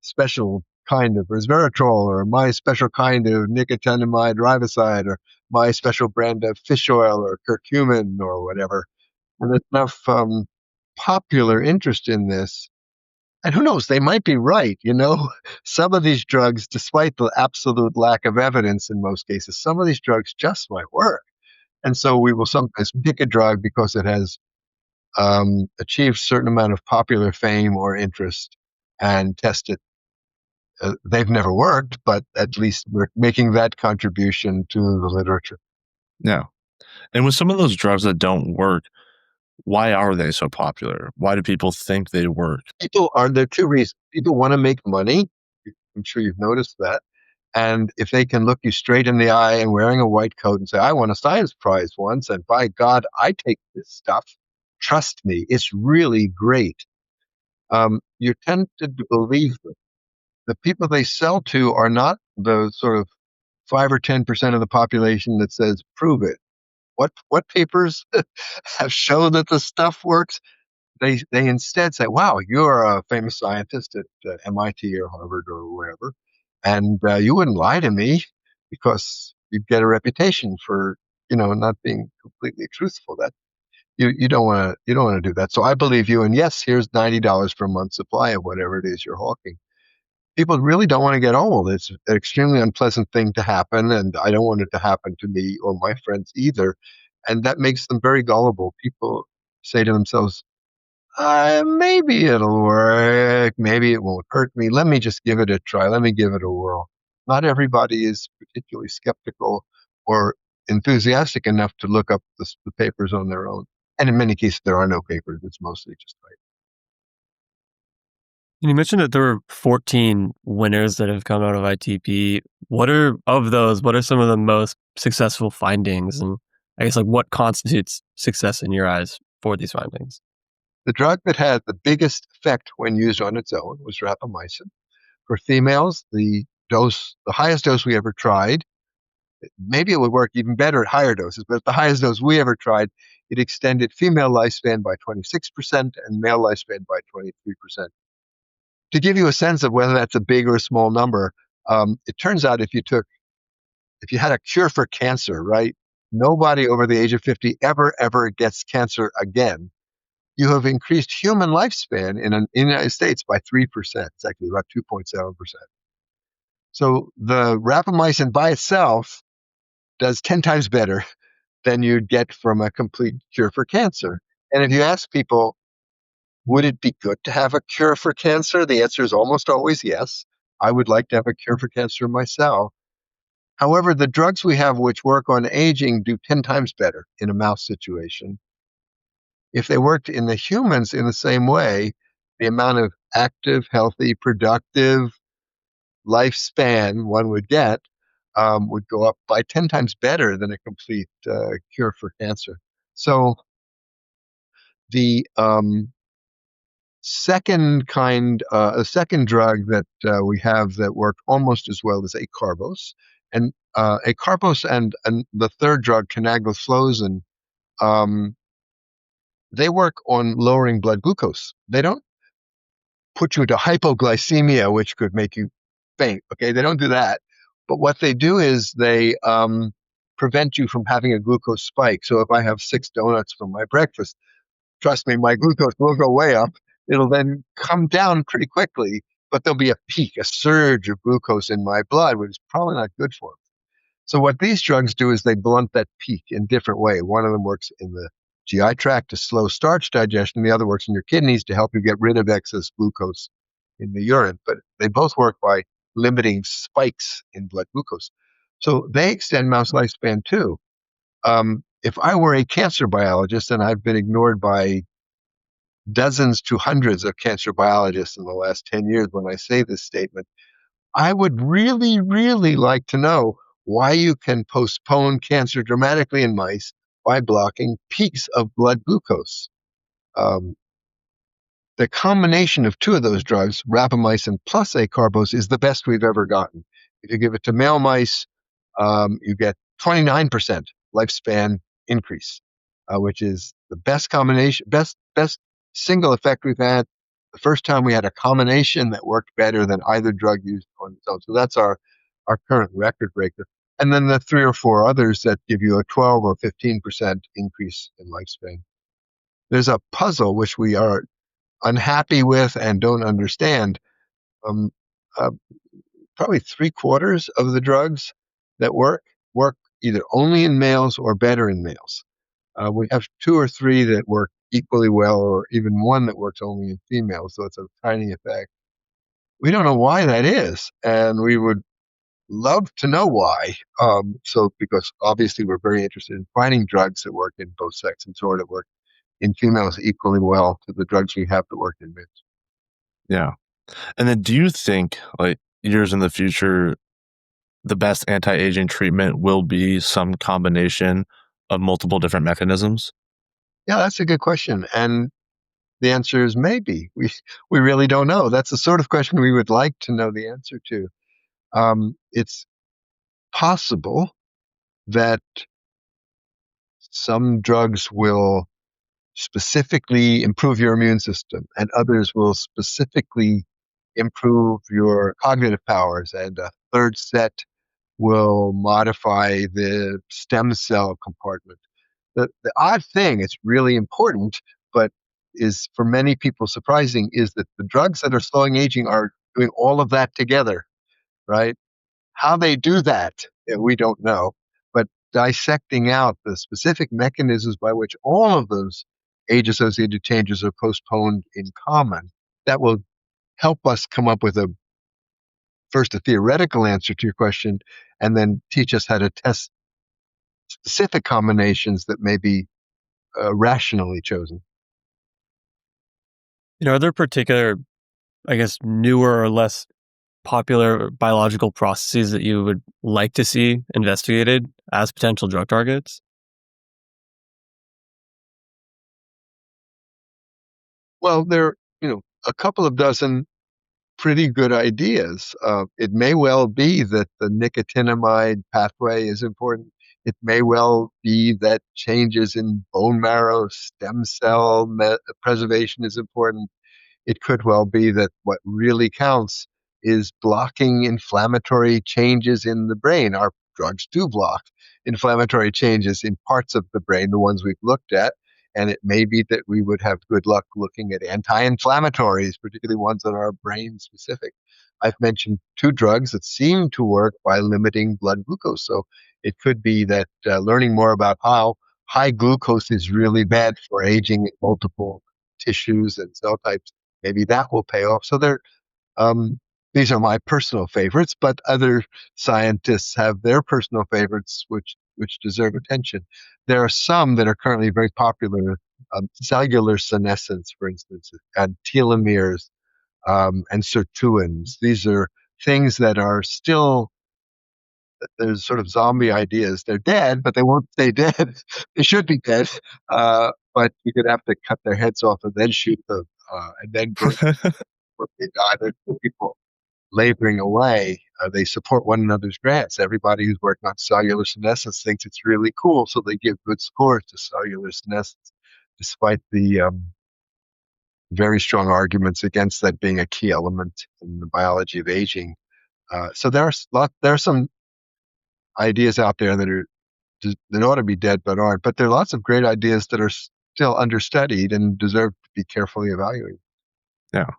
special kind of resveratrol, or my special kind of nicotinamide riboside, or my special brand of fish oil or curcumin or whatever. And there's enough popular interest in this. And who knows, they might be right. Some of these drugs, despite the absolute lack of evidence in most cases, some of these drugs just might work. And so we will sometimes pick a drug because it has achieved a certain amount of popular fame or interest and test it. They've never worked, but at least we're making that contribution to the literature. Yeah. And with some of those drugs that don't work, why are they so popular? Why do people think they work? There are 2 reasons. People want to make money. I'm sure you've noticed that. And if they can look you straight in the eye and wearing a white coat and say, I won a science prize once, and by God, I take this stuff. Trust me, it's really great. You're tempted to believe them. The people they sell to are not the sort of 5 or 10% of the population that says, prove it. What papers have shown that the stuff works? They instead say, wow, you're a famous scientist at MIT or Harvard or wherever, and you wouldn't lie to me because you'd get a reputation for not being completely truthful. That you don't want to do that. So I believe you, and yes, here's $90 per month supply of whatever it is you're hawking. People really don't want to get old. It's an extremely unpleasant thing to happen, and I don't want it to happen to me or my friends either. And that makes them very gullible. People say to themselves, maybe it'll work. Maybe it won't hurt me. Let me just give it a try. Let me give it a whirl. Not everybody is particularly skeptical or enthusiastic enough to look up the papers on their own. And in many cases, there are no papers. It's mostly just hype. You mentioned that there were 14 winners that have come out of ITP. What are some of the most successful findings? And I guess, what constitutes success in your eyes for these findings? The drug that had the biggest effect when used on its own was rapamycin. For females, the highest dose we ever tried, maybe it would work even better at higher doses, but at the highest dose we ever tried, it extended female lifespan by 26% and male lifespan by 23%. To give you a sense of whether that's a big or a small number, it turns out if you had a cure for cancer, right? Nobody over the age of 50 ever gets cancer again. You have increased human lifespan in the United States by 3%. It's actually about 2.7%. So the rapamycin by itself does 10 times better than you'd get from a complete cure for cancer. And if you ask people, would it be good to have a cure for cancer? The answer is almost always yes. I would like to have a cure for cancer myself. However, the drugs we have which work on aging do 10 times better in a mouse situation. If they worked in the humans in the same way, the amount of active, healthy, productive lifespan one would get would go up by 10 times better than a complete cure for cancer. So the second drug that we have that worked almost as well as acarbose, and acarbose and the third drug, canagliflozin, they work on lowering blood glucose. They don't put you into hypoglycemia, which could make you faint. Okay, they don't do that. But what they do is they prevent you from having a glucose spike. So if I have 6 donuts for my breakfast, trust me, my glucose will go way up. It'll then come down pretty quickly, but there'll be a peak, a surge of glucose in my blood, which is probably not good for me. So what these drugs do is they blunt that peak in a different way. One of them works in the GI tract to slow starch digestion. The other works in your kidneys to help you get rid of excess glucose in the urine. But they both work by limiting spikes in blood glucose. So they extend mouse lifespan too. If I were a cancer biologist, and I've been ignored by dozens to hundreds of cancer biologists in the last 10 years when I say this statement, I would really, really like to know why you can postpone cancer dramatically in mice by blocking peaks of blood glucose. Um, the combination of two of those drugs, rapamycin plus acarbose, is the best we've ever gotten. If you give it to male mice, you get 29% lifespan increase, which is the best combination, best single effect we've had. The first time we had a combination that worked better than either drug used on its own. So that's our current record breaker. And then the 3 or 4 others that give you a 12 or 15% increase in lifespan. There's a puzzle which we are unhappy with and don't understand. Um, uh, Probably 3/4 of the drugs that work either only in males or better in males. We have 2 or 3 that work equally well, or even one that works only in females, so it's a tiny effect. We don't know why that is, and we would love to know why. Because obviously we're very interested in finding drugs that work in both sexes or that work in females equally well to the drugs we have that work in males. Yeah. And then do you think, like, years in the future, the best anti-aging treatment will be some combination of multiple different mechanisms? Yeah, that's a good question. And the answer is maybe. We really don't know. That's the sort of question we would like to know the answer to. It's possible that some drugs will specifically improve your immune system, and others will specifically improve your cognitive powers, and a third set will modify the stem cell compartment. The odd thing, it's really important, but is for many people surprising, is that the drugs that are slowing aging are doing all of that together, right? How they do that, we don't know. But dissecting out the specific mechanisms by which all of those age-associated changes are postponed in common, that will help us come up with first a theoretical answer to your question, and then teach us how to test specific combinations that may be rationally chosen. Are there particular, I guess, newer or less popular biological processes that you would like to see investigated as potential drug targets? Well, there are, a couple of dozen pretty good ideas. It may well be that the nicotinamide pathway is important. It may well be that changes in bone marrow stem cell preservation is important. It could well be that what really counts is blocking inflammatory changes in the brain. Our drugs do block inflammatory changes in parts of the brain, the ones we've looked at. And it may be that we would have good luck looking at anti-inflammatories, particularly ones that are brain specific. I've mentioned two drugs that seem to work by limiting blood glucose. So it could be that learning more about how high glucose is really bad for aging in multiple tissues and cell types, maybe that will pay off. So um, these are my personal favorites, but other scientists have their personal favorites, which deserve attention. There are some that are currently very popular, cellular senescence, for instance, and telomeres, and sirtuins. These are things that are still, there's sort of zombie ideas. They're dead, but they won't stay dead. They should be dead, but you could have to cut their heads off and then shoot them, and then burn what they die. There are people laboring away. They support one another's grants. Everybody who's working on cellular senescence thinks it's really cool, so they give good scores to cellular senescence, despite the very strong arguments against that being a key element in the biology of aging. So there are some ideas out there that ought to be dead but aren't. But there are lots of great ideas that are still understudied and deserve to be carefully evaluated. Yeah.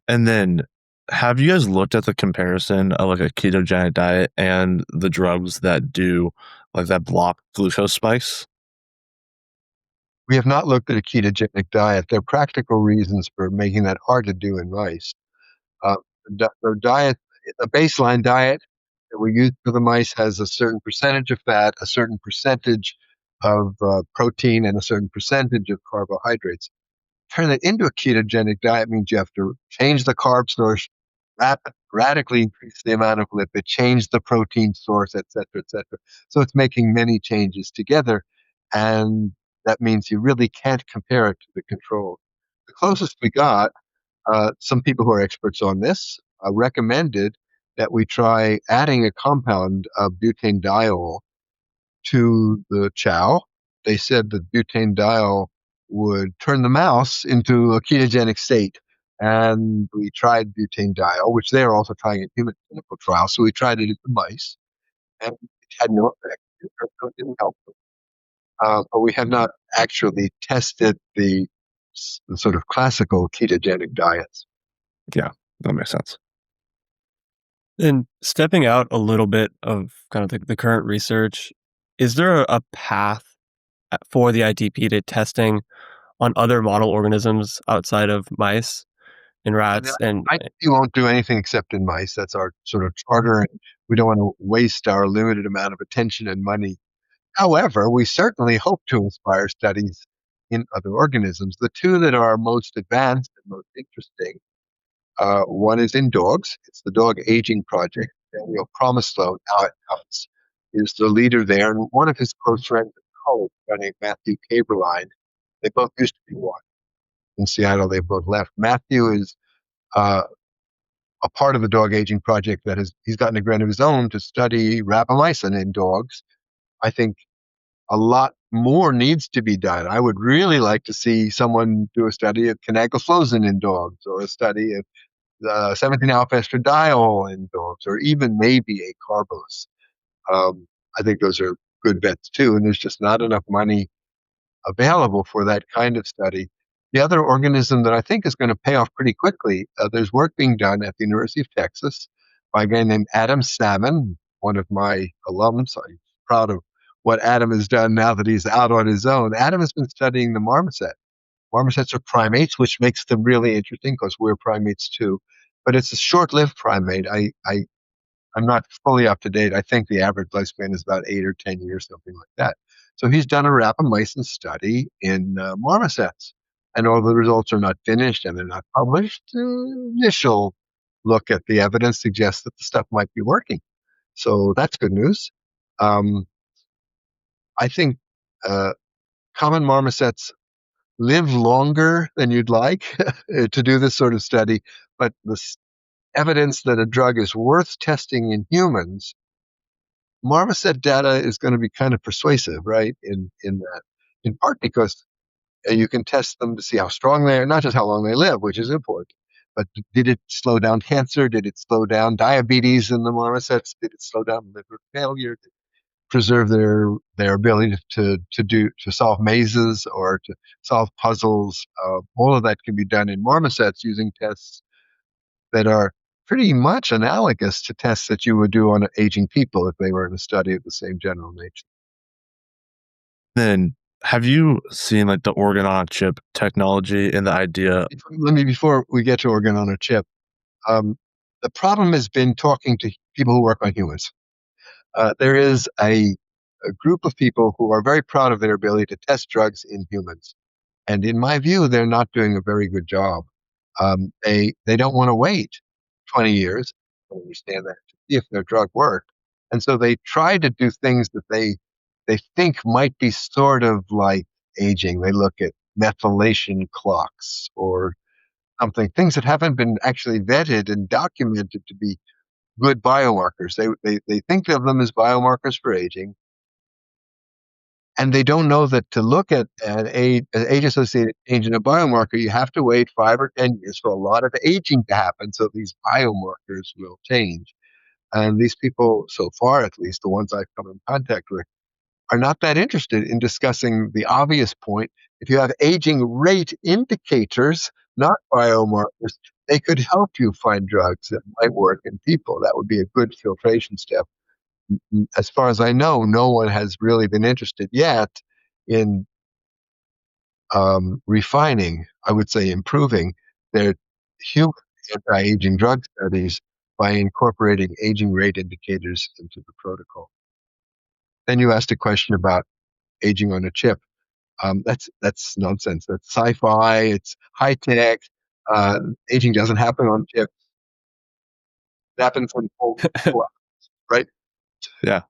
And then have you guys looked at the comparison of like a ketogenic diet and the drugs that do like that block glucose spikes? We have not looked at a ketogenic diet. There are practical reasons for making that hard to do in mice. Uh, the diet, a baseline diet that we use for the mice has a certain percentage of fat, a certain percentage of protein, and a certain percentage of carbohydrates. Turn it into a ketogenic diet means you have to change the carb source, radically increase the amount of lipid, change the protein source, et cetera, et cetera. So it's making many changes together. And that means you really can't compare it to the control. The closest we got, some people who are experts on this recommended that we try adding a compound of butanediol to the chow. They said that butanediol would turn the mouse into a ketogenic state. And we tried butanediol, which they are also trying in human clinical trials. So we tried it in the mice, and it had no effect. It didn't help them. But we have not actually tested the sort of classical ketogenic diets. Yeah, that makes sense. And stepping out a little bit of kind of the current research, is there a path for the ITP to testing on other model organisms outside of mice and rats? And You won't do anything except in mice. That's our sort of charter, and we don't want to waste our limited amount of attention and money. However, we certainly hope to inspire studies in other organisms. The two that are most advanced and most interesting, one is in dogs. It's the Dog Aging Project. Daniel Promislow, now it counts, is the leader there, and one of his close friends, a guy named Matthew Caberline. They both used to be one in Seattle. They both left. Matthew is uh, a part of the Dog Aging Project he's gotten a grant of his own to study rapamycin in dogs. I think a lot more needs to be done. I would really like to see someone do a study of canagliflozin in dogs, or a study of 17-alpha estradiol in dogs, or even maybe a carbose. I think those are good bets too, and there's just not enough money available for that kind of study. The other organism that I think is going to pay off pretty quickly, there's work being done at the University of Texas by a guy named Adam Salmon, one of my alums. I'm proud of what Adam has done now that he's out on his own. Adam has been studying the marmoset. Marmosets are primates, which makes them really interesting because we're primates too. But it's a short-lived primate. I'm not fully up to date. I think the average lifespan is about 8 or 10 years, something like that. So he's done a rapamycin study in marmosets, and all the results are not finished and they're not published. Initial look at the evidence suggests that the stuff might be working. So that's good news. Um, I think common marmosets, live longer than you'd like to do this sort of study, but the evidence that a drug is worth testing in humans, marmoset data is going to be kind of persuasive, right? In that, in part because you can test them to see how strong they are, not just how long they live, which is important, but did it slow down cancer? Did it slow down diabetes in the marmosets? Did it slow down liver failure? Did it preserve their ability to solve mazes or to solve puzzles? All of that can be done in marmosets using tests that are pretty much analogous to tests that you would do on aging people if they were in a study of the same general nature. Then, have you seen like the organ on a chip technology and the idea? Before we get to organ on a chip, the problem has been talking to people who work on humans. There is a group of people who are very proud of their ability to test drugs in humans. And in my view, they're not doing a very good job. They don't want to wait 20 years to understand that to see if their drug worked. And so they try to do things that they think might be sort of like aging. They look at methylation clocks or something, things that haven't been actually vetted and documented to be good biomarkers. They think of them as biomarkers for aging, and they don't know that to look at an age-associated change in a biomarker, you have to wait 5 or 10 years for a lot of aging to happen, so these biomarkers will change. And these people, so far at least, the ones I've come in contact with, are not that interested in discussing the obvious point. If you have aging rate indicators, not biomarkers, they could help you find drugs that might work in people. That would be a good filtration step. As far as I know, no one has really been interested yet in refining, I would say improving their human anti-aging drug studies by incorporating aging rate indicators into the protocol. Then you asked a question about aging on a chip. That's nonsense. That's sci-fi. It's high tech. Aging doesn't happen on chips. It happens when right? Yeah,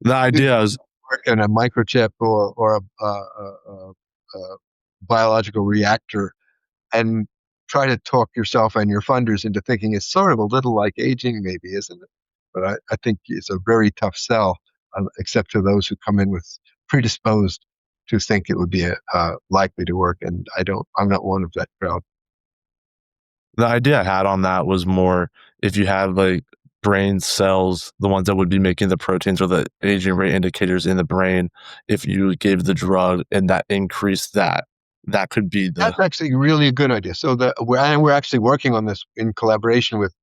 the idea is Work in a microchip or a biological reactor and try to talk yourself and your funders into thinking it's sort of a little like aging, maybe, isn't it? But I think it's a very tough sell, except to those who come in with predisposed to think it would be likely to work. And I'm not one of that crowd. the idea I had on that was more if you have like brain cells, the ones that would be making the proteins or the aging rate indicators in the brain, if you gave the drug and that increased that, that could be That's actually really a good idea. So we're actually working on this in collaboration with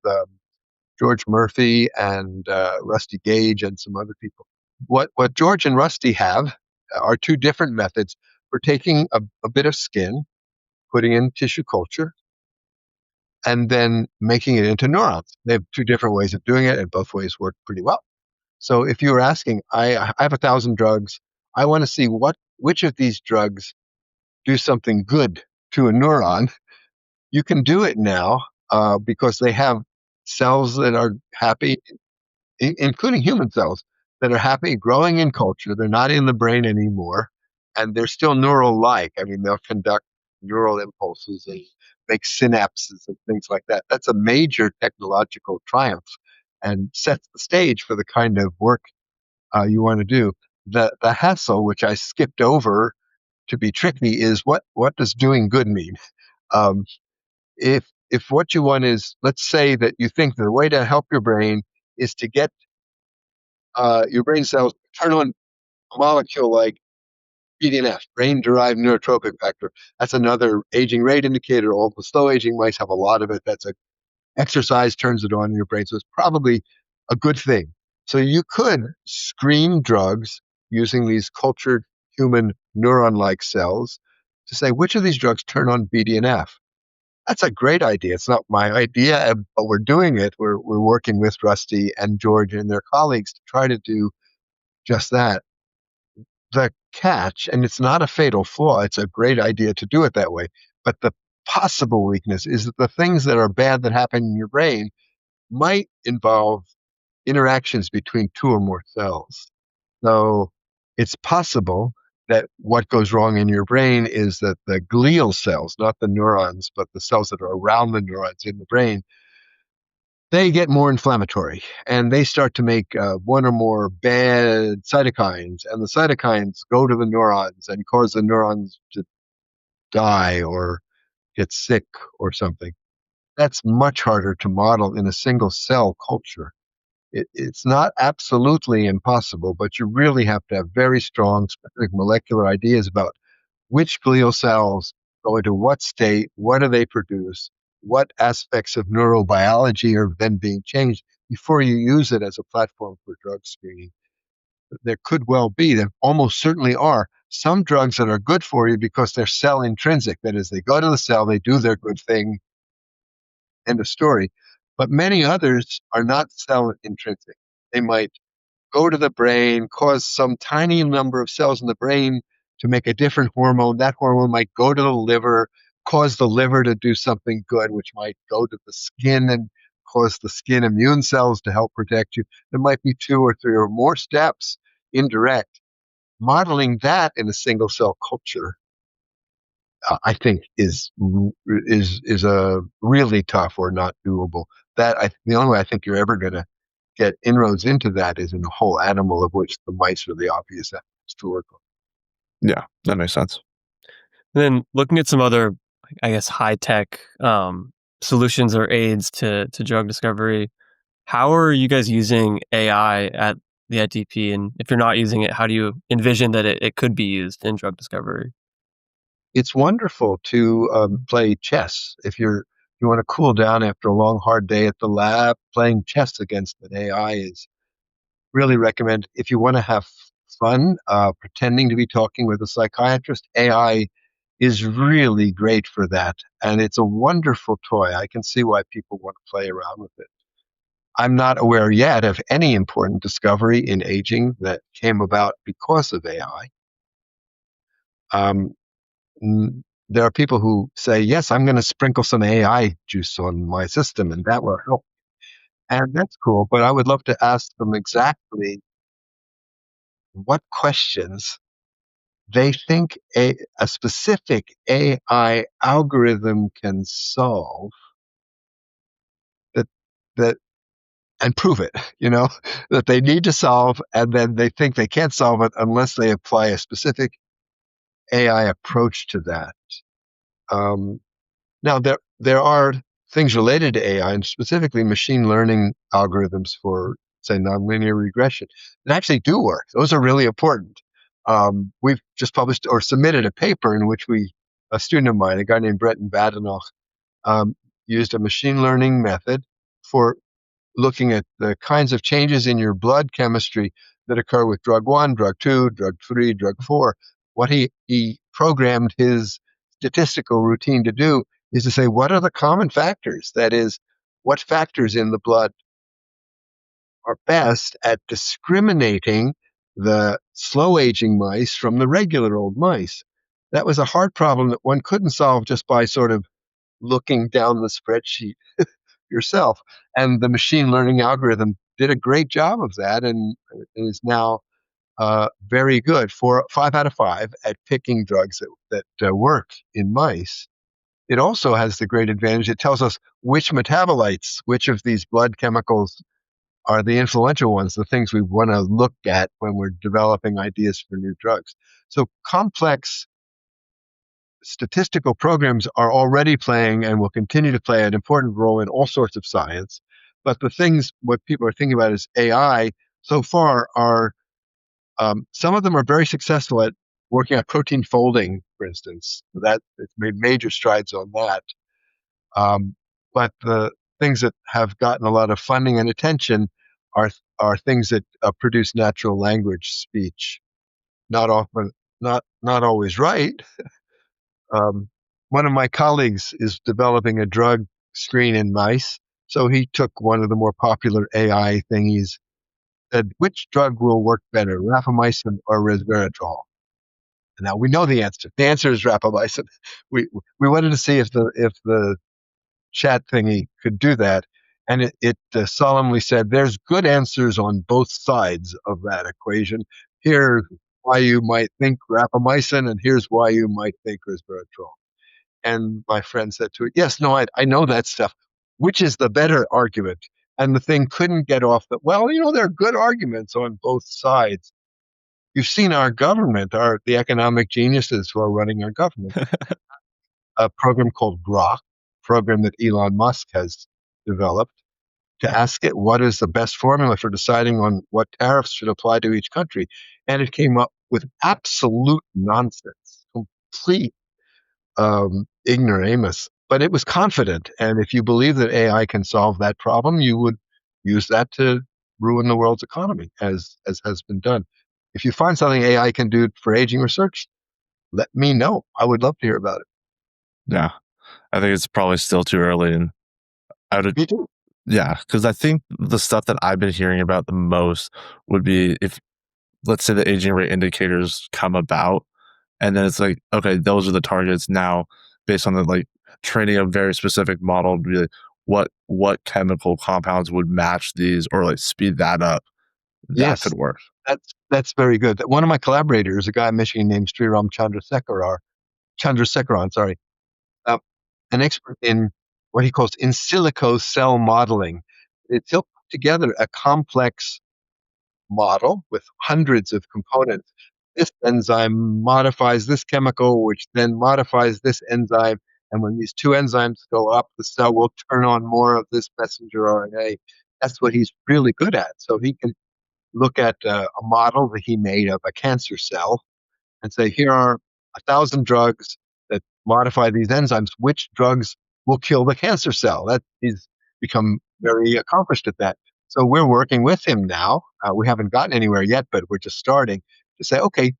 George Murphy and Rusty Gage and some other people. What George and Rusty have are two different methods for taking a bit of skin, putting in tissue culture, and then making it into neurons. They have two different ways of doing it, and both ways work pretty well. So if you were asking, I have 1,000 drugs, I want to see which of these drugs do something good to a neuron. You can do it now because they have cells that are happy, including human cells, that are happy growing in culture. They're not in the brain anymore, and they're still neural-like. I mean, they'll conduct neural impulses and make synapses and things like that. That's a major technological triumph and sets the stage for the kind of work you want to do. The hassle, which I skipped over to be tricky, is what does doing good mean? Um, if what you want is, let's say that you think the way to help your brain is to get your brain cells turn on a molecule like BDNF, brain-derived neurotrophic factor. That's another aging rate indicator. All the slow aging mice have a lot of it. That's a exercise turns it on in your brain, so it's probably a good thing. So you could screen drugs using these cultured human neuron-like cells to say which of these drugs turn on BDNF. That's a great idea. It's not my idea, but we're doing it. We're working with Rusty and George and their colleagues to try to do just that. The catch, and it's not a fatal flaw, it's a great idea to do it that way. But the possible weakness is that the things that are bad that happen in your brain might involve interactions between two or more cells. So it's possible that what goes wrong in your brain is that the glial cells, not the neurons, but the cells that are around the neurons in the brain, they get more inflammatory and they start to make one or more bad cytokines. And the cytokines go to the neurons and cause the neurons to die or get sick or something. That's much harder to model in a single cell culture. It's not absolutely impossible, but you really have to have very strong specific molecular ideas about which glial cells go into what state, what do they produce, what aspects of neurobiology are then being changed before you use it as a platform for drug screening. There could well be, there almost certainly are, some drugs that are good for you because they're cell intrinsic. That is, they go to the cell, they do their good thing, end of story. But many others are not cell intrinsic. They might go to the brain, cause some tiny number of cells in the brain to make a different hormone. That hormone might go to the liver, cause the liver to do something good, which might go to the skin and cause the skin immune cells to help protect you. There might be 2 or 3 or more steps indirect. Modeling that in a single cell culture, I think is a really tough or not doable. The only way I think you're ever going to get inroads into that is in a whole animal, of which the mice are the obvious animals to work on. Yeah, that makes sense. And then looking at some other, I guess, high tech solutions or aids to drug discovery, how are you guys using AI at the ITP? And if you're not using it, how do you envision that it could be used in drug discovery? It's wonderful to play chess. If you want to cool down after a long, hard day at the lab, playing chess against an AI is really recommend. If you want to have fun, pretending to be talking with a psychiatrist, AI is really great for that. And it's a wonderful toy. I can see why people want to play around with it. I'm not aware yet of any important discovery in aging that came about because of AI. Um, there are people who say, yes, I'm going to sprinkle some AI juice on my system and that will help. And that's cool. But I would love to ask them exactly what questions they think a specific AI algorithm can solve that, that, and prove it, that they need to solve. And then they think they can't solve it unless they apply a specific AI approach to that. Now, there are things related to AI and specifically machine learning algorithms for, say, nonlinear regression that actually do work. Those are really important. We've just published or submitted a paper in which a student of mine, a guy named Breton Badenoch, used a machine learning method for looking at the kinds of changes in your blood chemistry that occur with drug 1, drug 2, drug 3, drug 4. What he programmed his statistical routine to do is to say, what are the common factors? That is, what factors in the blood are best at discriminating the slow aging mice from the regular old mice? That was a hard problem that one couldn't solve just by sort of looking down the spreadsheet yourself. And the machine learning algorithm did a great job of that and is now very good, 5 out of 5 at picking drugs that work in mice. It also has the great advantage. It tells us which metabolites, which of these blood chemicals are the influential ones, the things we want to look at when we're developing ideas for new drugs. So complex statistical programs are already playing and will continue to play an important role in all sorts of science. But what people are thinking about is AI so far are, some of them are very successful at working on protein folding, for instance. That it's made major strides on that. But the things that have gotten a lot of funding and attention are things that produce natural language speech. Not often, not always right. One of my colleagues is developing a drug screen in mice, so he took one of the more popular AI thingies. Said, which drug will work better, rapamycin or resveratrol? Now we know the answer. The answer is rapamycin. We wanted to see if the chat thingy could do that. And it solemnly said, there's good answers on both sides of that equation. Here, why you might think rapamycin, and here's why you might think resveratrol. And my friend said to it, yes, no, I know that stuff. Which is the better argument? And the thing couldn't get off the, well, there are good arguments on both sides. You've seen our government, the economic geniuses who are running our government, a program called Grok, program that Elon Musk has developed, to ask it what is the best formula for deciding on what tariffs should apply to each country. And it came up with absolute nonsense, complete ignoramus. But it was confident. And if you believe that AI can solve that problem, you would use that to ruin the world's economy, as has been done. If you find something AI can do for aging research, let me know. I would love to hear about it. Yeah. I think it's probably still too early. And I would, Me too. yeah, because I think the stuff that I've been hearing about the most would be if, let's say, the aging rate indicators come about, and then it's like, okay, those are the targets now, based on the training a very specific model to be like, what chemical compounds would match these or speed that up. That Yes, could work. that's very good. One of my collaborators, a guy in Michigan named Sriram Chandrasekaran, sorry, uh, an expert in what he calls in silico cell modeling. He'll put together a complex model with hundreds of components. This enzyme modifies this chemical, which then modifies this enzyme. And when these two enzymes go up, the cell will turn on more of this messenger RNA. That's what he's really good at. So he can look at a model that he made of a cancer cell and say, here are 1,000 drugs that modify these enzymes. Which drugs will kill the cancer cell? That he's become very accomplished at that. So we're working with him now. We haven't gotten anywhere yet, but we're just starting to say, okay,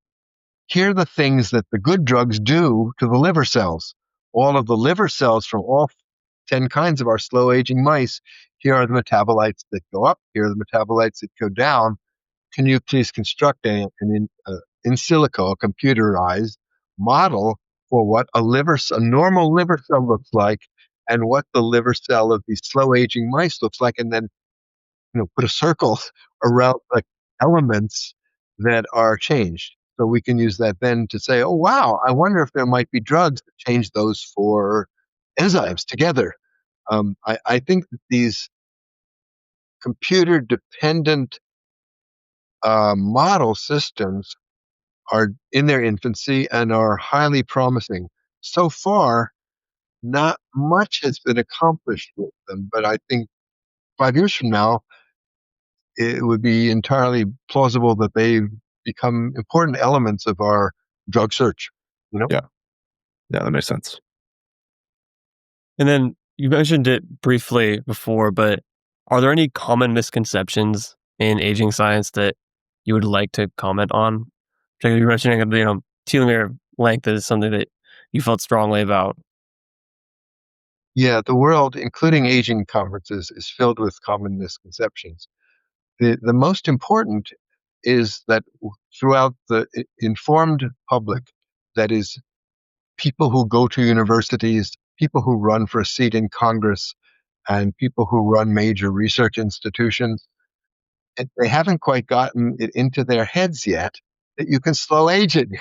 here are the things that the good drugs do to the liver cells. All of the liver cells from all 10 kinds of our slow aging mice, here are the metabolites that go up, here are the metabolites that go down. Can you please construct an in silico, a computerized model for what a normal liver cell looks like and what the liver cell of these slow aging mice looks like, and then put a circle around the elements that are changed. So we can use that then to say, oh wow, I wonder if there might be drugs that change those four enzymes together. I think that these computer dependent model systems are in their infancy and are highly promising. So far, not much has been accomplished with them, but I think 5 years from now, it would be entirely plausible that they become important elements of our drug search. Yeah, that makes sense. And then you mentioned it briefly before, but are there any common misconceptions in aging science that you would like to comment on? Particularly, you're mentioning, telomere length is something that you felt strongly about. Yeah, the world, including aging conferences, is filled with common misconceptions. The most important is that throughout the informed public, that is, people who go to universities, people who run for a seat in Congress, and people who run major research institutions, they haven't quite gotten it into their heads yet that you can slow aging,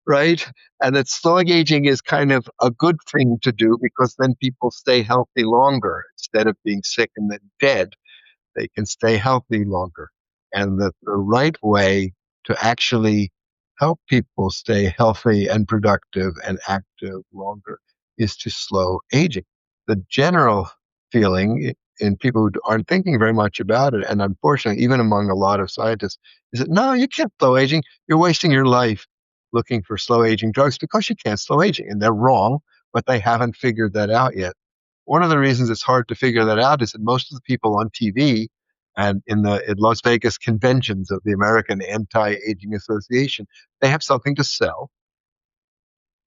right? And that slowing aging is kind of a good thing to do because then people stay healthy longer instead of being sick and then dead. They can stay healthy longer. And that the right way to actually help people stay healthy and productive and active longer is to slow aging. The general feeling in people who aren't thinking very much about it, and unfortunately, even among a lot of scientists, is that no, you can't slow aging. You're wasting your life looking for slow aging drugs because you can't slow aging. And they're wrong, but they haven't figured that out yet. One of the reasons it's hard to figure that out is that most of the people on TV and in Las Vegas conventions of the American Anti-Aging Association, they have something to sell,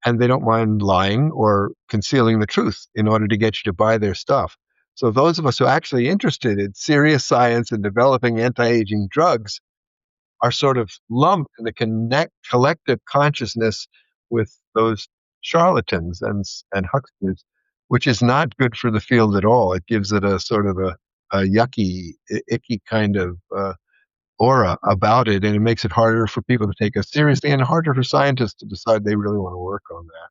and they don't mind lying or concealing the truth in order to get you to buy their stuff. So those of us who are actually interested in serious science and developing anti-aging drugs are sort of lumped in the collective consciousness with those charlatans and hucksters, which is not good for the field at all. It gives it a sort of a yucky, icky kind of aura about it, and it makes it harder for people to take us seriously and harder for scientists to decide they really want to work on that.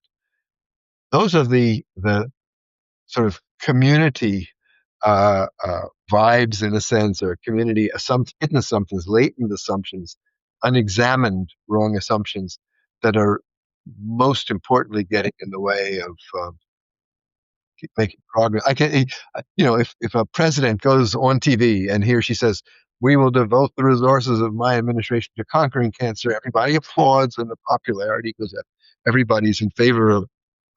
Those are the sort of community vibes, in a sense, or community hidden assumptions, latent assumptions, unexamined wrong assumptions that are most importantly getting in the way of making progress. If a president goes on TV and he or she says, "We will devote the resources of my administration to conquering cancer," everybody applauds and the popularity goes up. Everybody's in favor of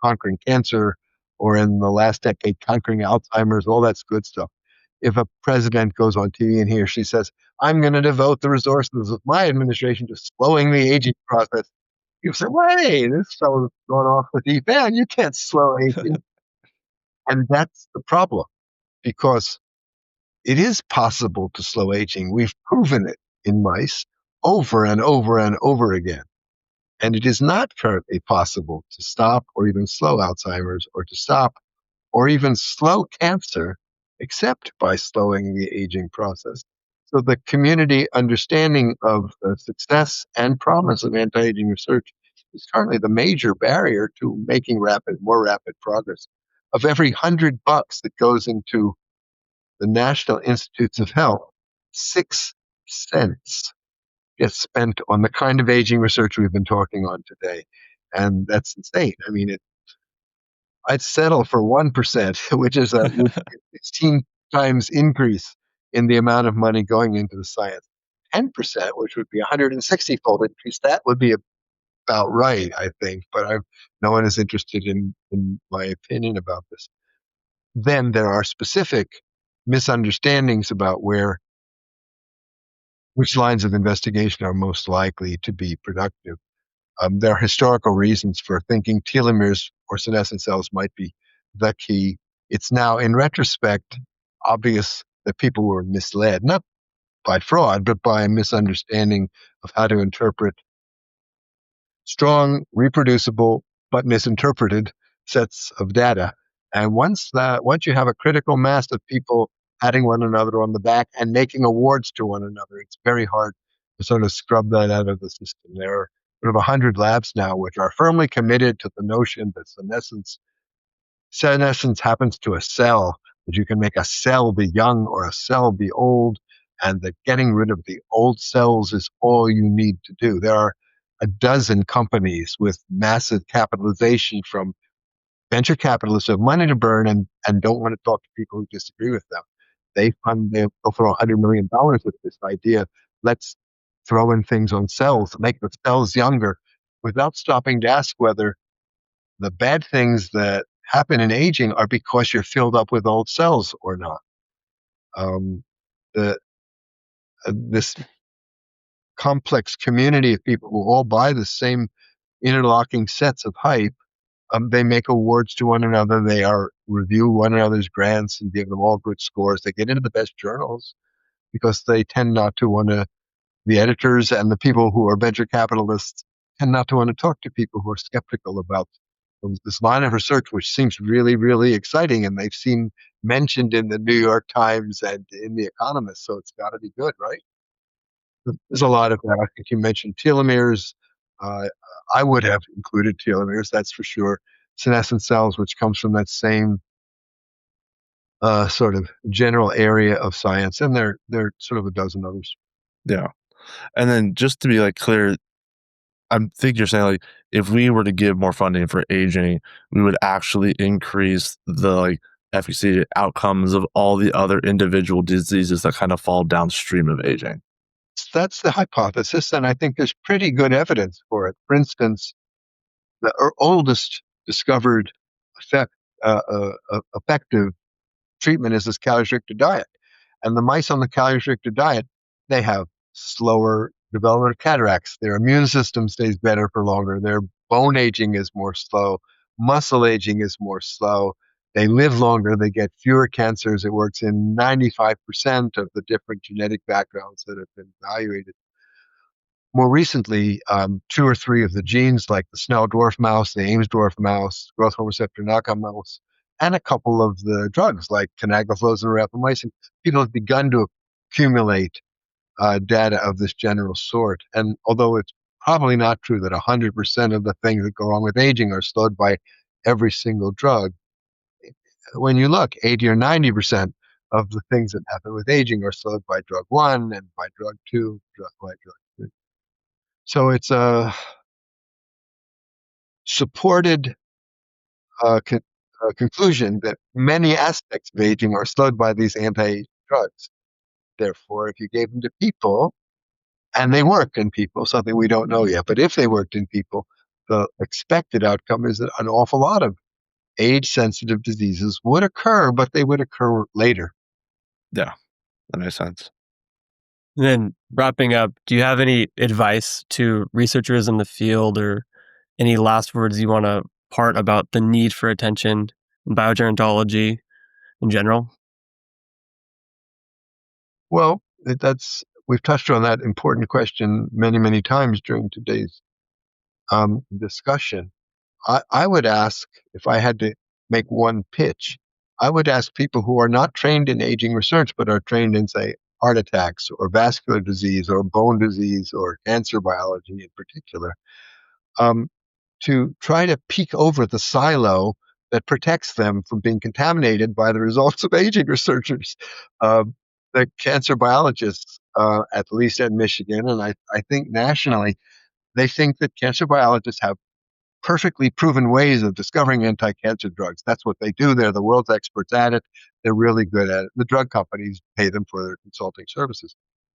conquering cancer, or in the last decade, conquering Alzheimer's, all that's good stuff. If a president goes on TV and he or she says, "I'm going to devote the resources of my administration to slowing the aging process," you say, "Well, hey, this fellow's going off the deep end. You can't slow aging." And that's the problem, because it is possible to slow aging. We've proven it in mice over and over and over again. And it is not currently possible to stop or even slow Alzheimer's, or to stop or even slow cancer, except by slowing the aging process. So the community understanding of the success and promise of anti-aging research is currently the major barrier to making more rapid progress. Of every $100 that goes into the National Institutes of Health, 6 cents gets spent on the kind of aging research we've been talking on today. And that's insane. I mean, I'd settle for 1%, which is a 16 times increase in the amount of money going into the science. 10%, which would be a 160-fold increase, that would be about right, I think. But no one is interested in my opinion about this. Then there are specific misunderstandings about which lines of investigation are most likely to be productive. There are historical reasons for thinking telomeres or senescent cells might be the key. It's now, in retrospect, obvious that people were misled, not by fraud, but by a misunderstanding of how to interpret strong, reproducible, but misinterpreted sets of data. And once you have a critical mass of people patting one another on the back and making awards to one another, it's very hard to sort of scrub that out of the system. There are sort of 100 labs now which are firmly committed to the notion that senescence happens to a cell, that you can make a cell be young or a cell be old, and that getting rid of the old cells is all you need to do. There are a dozen companies with massive capitalization from venture capitalists who have money to burn and don't want to talk to people who disagree with them. They'll throw $100 million at this idea. Let's throw in things on cells, make the cells younger, without stopping to ask whether the bad things that happen in aging are because you're filled up with old cells or not. This complex community of people who all buy the same interlocking sets of hype, they make awards to one another. They review one another's grants and give them all good scores. They get into the best journals because they tend not to want to. The editors and the people who are venture capitalists tend not to want to talk to people who are skeptical about this line of research, which seems really, really exciting, and they've seen mentioned in the New York Times and in The Economist, so it's got to be good, right? There's a lot of that. I think you mentioned telomeres. Uh, I would have included telomeres, that's for sure. Senescent cells, which comes from that same sort of general area of science, and there are sort of a dozen others. Yeah. And then just to be like clear, I think you're saying like if we were to give more funding for aging, we would actually increase the like efficacy outcomes of all the other individual diseases that kind of fall downstream of aging. That's the hypothesis, and I think there's pretty good evidence for it. For instance, the oldest discovered effective treatment is this calorie-restricted diet. And the mice on the calorie-restricted diet, they have slower development of cataracts. Their immune system stays better for longer. Their bone aging is more slow. Muscle aging is more slow. They live longer. They get fewer cancers. It works in 95% of the different genetic backgrounds that have been evaluated. More recently, 2 or 3 of the genes, like the Snell dwarf mouse, the Ames dwarf mouse, growth hormone receptor knockout mouse, and a couple of the drugs like canagliflozin and rapamycin, people have begun to accumulate data of this general sort. And although it's probably not true that 100% of the things that go wrong with aging are slowed by every single drug, when you look, 80 or 90% of the things that happen with aging are slowed by drug one and by drug two, by drug three. So it's a supported conclusion that many aspects of aging are slowed by these anti-aging drugs. Therefore, if you gave them to people, and they work in people, something we don't know yet, but if they worked in people, the expected outcome is that an awful lot of age-sensitive diseases would occur, but they would occur later. Yeah, that makes sense. And then wrapping up, do you have any advice to researchers in the field or any last words you want to part about the need for attention in biogerontology in general? Well, we've touched on that important question many, many times during today's discussion. I would ask, if I had to make one pitch, I would ask people who are not trained in aging research, but are trained in, say, heart attacks or vascular disease or bone disease or cancer biology in particular, um, to try to peek over the silo that protects them from being contaminated by the results of aging researchers. The cancer biologists, at least at Michigan, and I think nationally, they think that cancer biologists have perfectly proven ways of discovering anti-cancer drugs. That's what they do. They're the world's experts at it. They're really good at it. The drug companies pay them for their consulting services.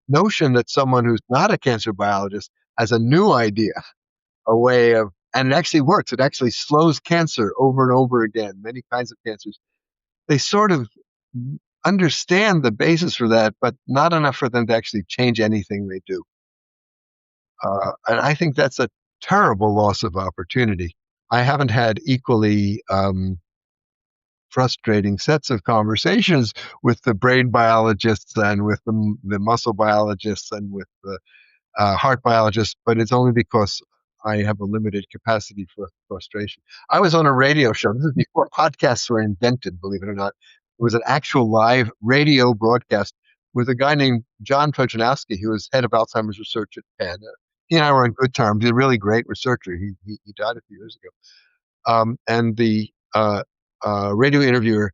Notion that someone who's not a cancer biologist has a new idea, a way of, and it actually works. It actually slows cancer over and over again, many kinds of cancers. They sort of understand the basis for that, but not enough for them to actually change anything they do. And I think that's a terrible loss of opportunity. I haven't had equally frustrating sets of conversations with the brain biologists and with the muscle biologists and with the heart biologist, but it's only because I have a limited capacity for frustration. I was on a radio show. This is before podcasts were invented, believe it or not. It was an actual live radio broadcast with a guy named John Trojanowski, who was head of Alzheimer's research at Penn. He and I were on good terms. He's a really great researcher. He died a few years ago. And the radio interviewer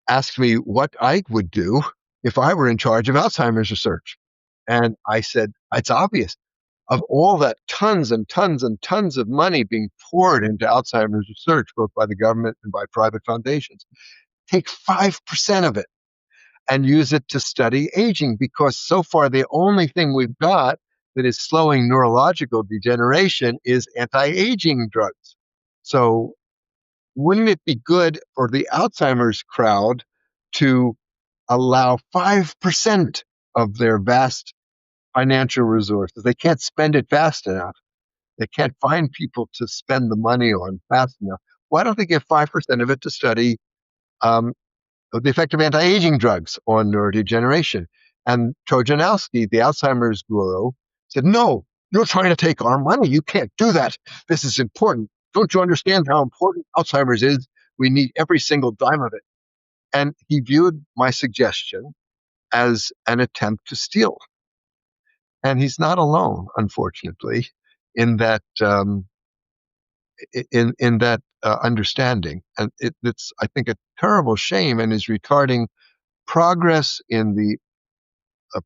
asked me what I would do if I were in charge of Alzheimer's research. And I said, it's obvious. Of all that tons and tons and tons of money being poured into Alzheimer's research, both by the government and by private foundations, take 5% of it and use it to study aging, because so far the only thing we've got that is slowing neurological degeneration is anti-aging drugs. So wouldn't it be good for the Alzheimer's crowd to allow 5% of their vast financial resources? They can't spend it fast enough. They can't find people to spend the money on fast enough. Why don't they give 5% of it to study the effect of anti-aging drugs on neurodegeneration? And Trojanowski, the Alzheimer's guru, said, no, you're trying to take our money. You can't do that. This is important. Don't you understand how important Alzheimer's is? We need every single dime of it. And he viewed my suggestion as an attempt to steal. And he's not alone, unfortunately, in that understanding. And it's, I think, a terrible shame and is retarding progress in the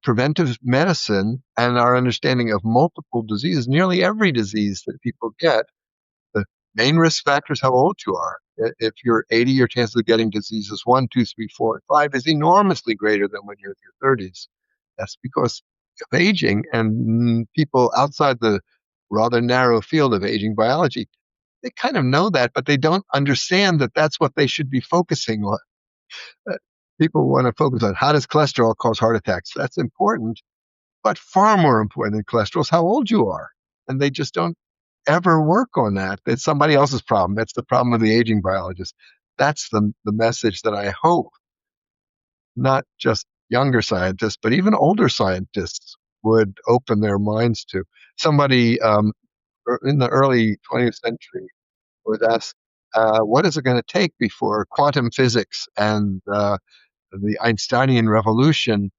preventive medicine and our understanding of multiple diseases, nearly every disease that people get. The main risk factor is how old you are. If you're 80, your chance of getting diseases 1, 2, 3, 4, and 5 is enormously greater than when you're in your 30s. That's because of aging, and people outside the rather narrow field of aging biology, they kind of know that, but they don't understand that that's what they should be focusing on. People want to focus on how does cholesterol cause heart attacks. That's important, but far more important than cholesterol is how old you are. And they just don't ever work on that. It's somebody else's problem. That's the problem of the aging biologist. That's the message that I hope not just younger scientists, but even older scientists would open their minds to. Somebody in the early 20th century was asked, what is it going to take before quantum physics and the Einsteinian revolution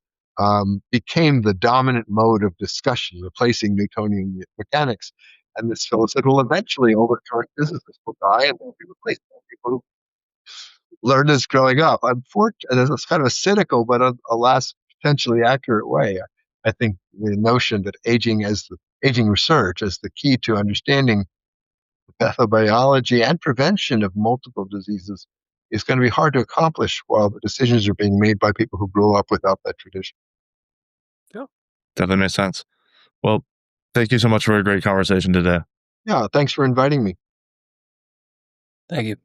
became the dominant mode of discussion, replacing Newtonian mechanics. And this fellow said, well, eventually all the current physicists will die and they'll be replaced by people who learned this growing up. Unfortunately, it's kind of a cynical, but alas, potentially accurate way. I think the notion that aging research as the key to understanding pathobiology and prevention of multiple diseases is going to be hard to accomplish while the decisions are being made by people who grew up without that tradition. Definitely makes sense. Well, thank you so much for a great conversation today. Yeah, thanks for inviting me. Thank you.